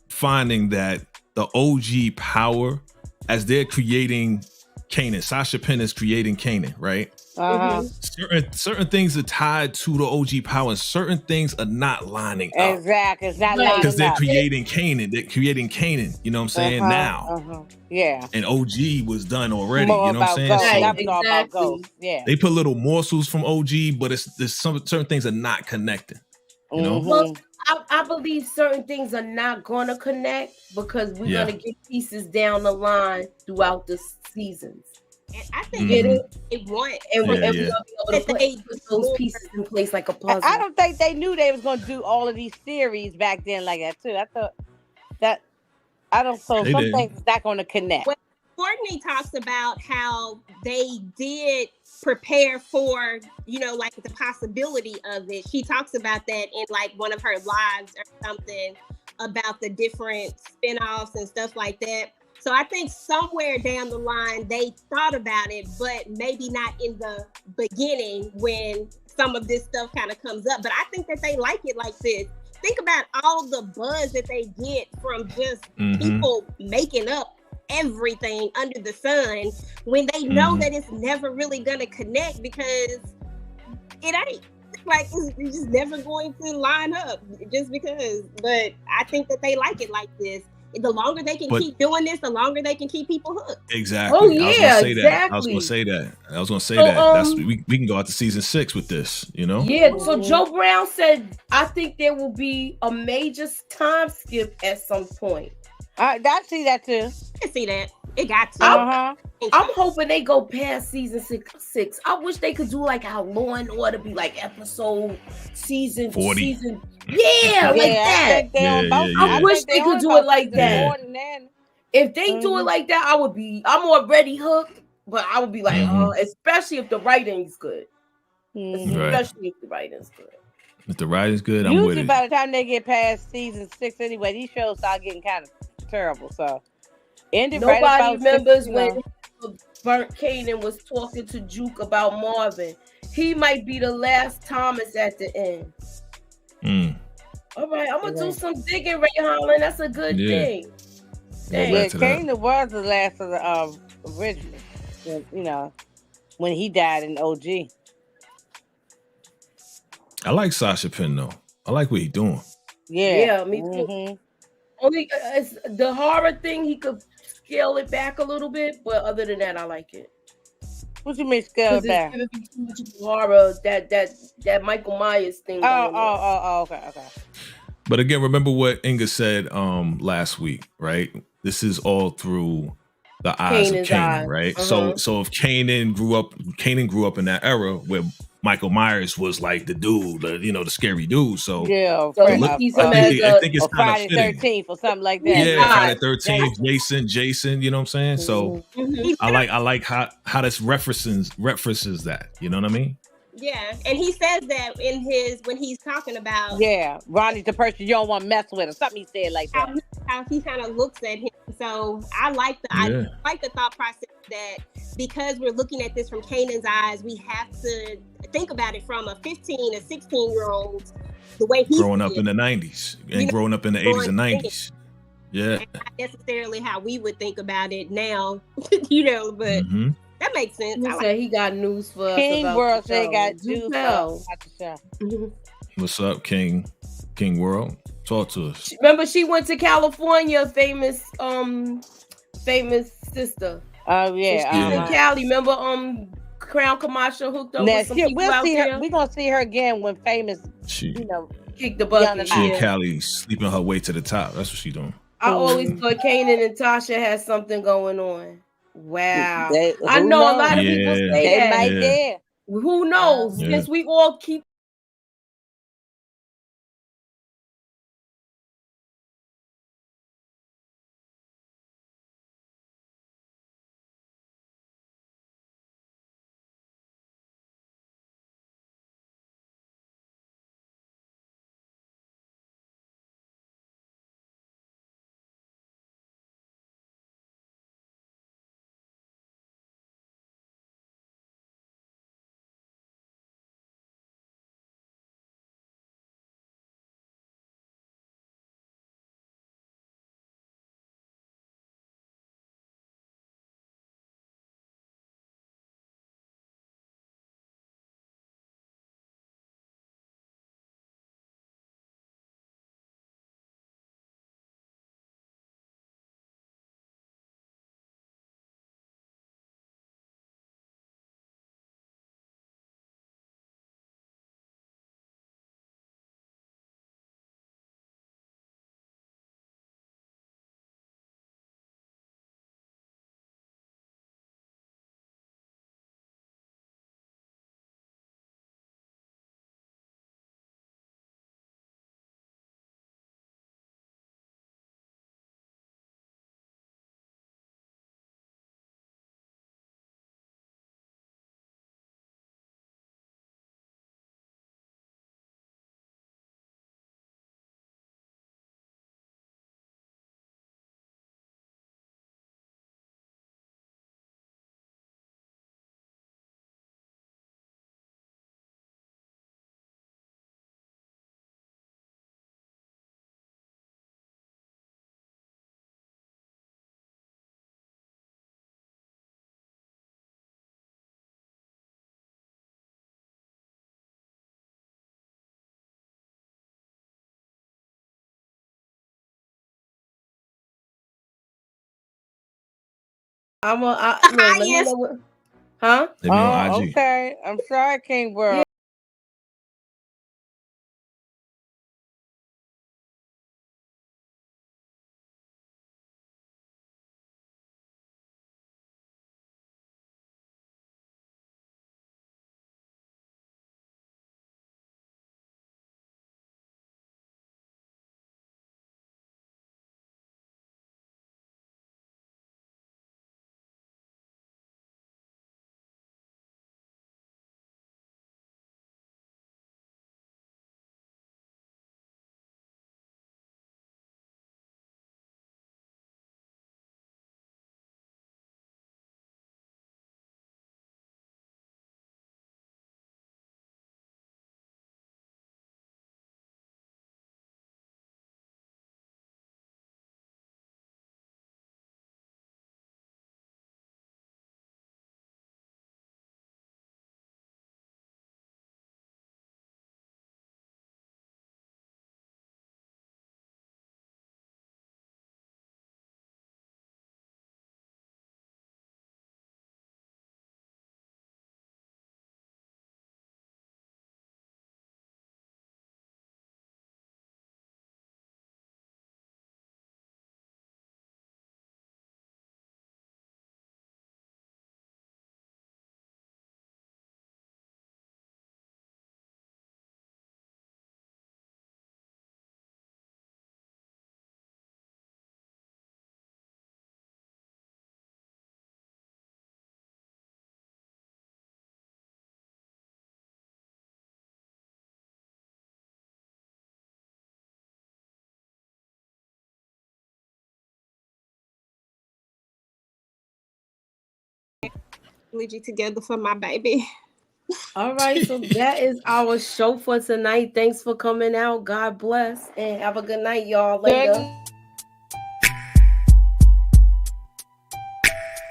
finding that the OG Power, as they're creating Kanan, Sasha Penn is creating Kanan, right? Certain things are tied to the OG Power, and certain things are not lining up. Exactly, it's not lining up because they're creating Kanan. They're creating Kanan. You know what I'm saying now? Yeah. And OG was done already. You know what I'm saying? So about Ghost. Yeah. They put little morsels from OG, but there's some certain things are not connecting. You know. Look, I believe certain things are not gonna connect because we're gonna get pieces down the line throughout the seasons. And I think they want, and we're gonna be able to put those pieces in place like a puzzle. I don't think they knew they was gonna do all of these series back then like that too. I thought that some things is not gonna connect. Well, Courtney talks about how they did prepare for, like the possibility of it. She talks about that in like one of her lives or something about the different spinoffs and stuff like that. So I think somewhere down the line, they thought about it, but maybe not in the beginning when some of this stuff kind of comes up. But I think that they like it like this. Think about all the buzz that they get from just people making up everything under the sun when they know that it's never really going to connect because it ain't. Like, it's just never going to line up just because. But I think that they like it like this. The longer they can keep doing this, the longer they can keep people hooked. Exactly. Oh yeah, exactly. I was gonna say that. That's we can go out to season 6 with this. Yeah. So Joe Brown said, I think there will be a major time skip at some point. I see that too. I see that. It got to. I'm hoping they go past season 6. I wish they could do like how Law and Order be like episode season 40. That. I wish they could do it like that. If they do it like that, I'm already hooked, but I would be like, especially if the writing's good. Especially if the writing's good. If the writing's good, I'm usually with it. By the time they get past season 6 anyway, these shows start getting kind of terrible. So nobody remembers when Burnt Kanan was talking to Juke about Marvin. He might be the last Thomas at the end. All right, I'm gonna do some digging, Ray Holland. That's a good thing. Kanan was the last of the original. When he died in OG. I like Sasha Penn though. I like what he's doing. Yeah, me too. Only it's the horror thing, he could scale it back a little bit, but other than that, I like it. What you mean scale it back? It's gonna be too much horror. That Michael Myers thing. Okay. But again, remember what Inga said last week, right? This is all through the eyes of Kanan, right? So if Kanan grew up in that era where Michael Myers was like the dude, the scary dude. So I think it's kind Friday of fitting. 13th or something like that. Yeah, Friday 13th, Jason. You know what I'm saying? So I like how this references that. You know what I mean? Yeah, and he says that when he's talking about Ronnie's the person you don't want to mess with or something. He said like that. How he kind of looks at him. So I like the thought process that because we're looking at this from Kanan's eyes, we have to think about it from a 15 or 16-year-old, the way he's growing up in the 90s and growing up in the 80s and 90s. Yeah. And not necessarily how we would think about it now, you know, but that makes sense. He said he got news for us King about World the said he show. got Do news for tell. us about the show. What's up, King World? Talk to us. Remember, she went to California, famous sister. Oh yeah, so she's in Cali. Remember, Crown Commercial hooked up with some people we'll out see there. her. We're gonna see her again when famous, you know, kick the bucket. She in Cali sleeping her way to the top. That's what she doing. I always thought Kanan and Tasha had something going on. Wow. I know a lot of people say that. Might dare. Who knows? Since we all keep let me know what, huh? Let me on IG. Okay. I'm sorry, King World. Luigi together for my baby. All right, so that is our show for tonight. Thanks for coming out. God bless and have a good night, y'all. Later.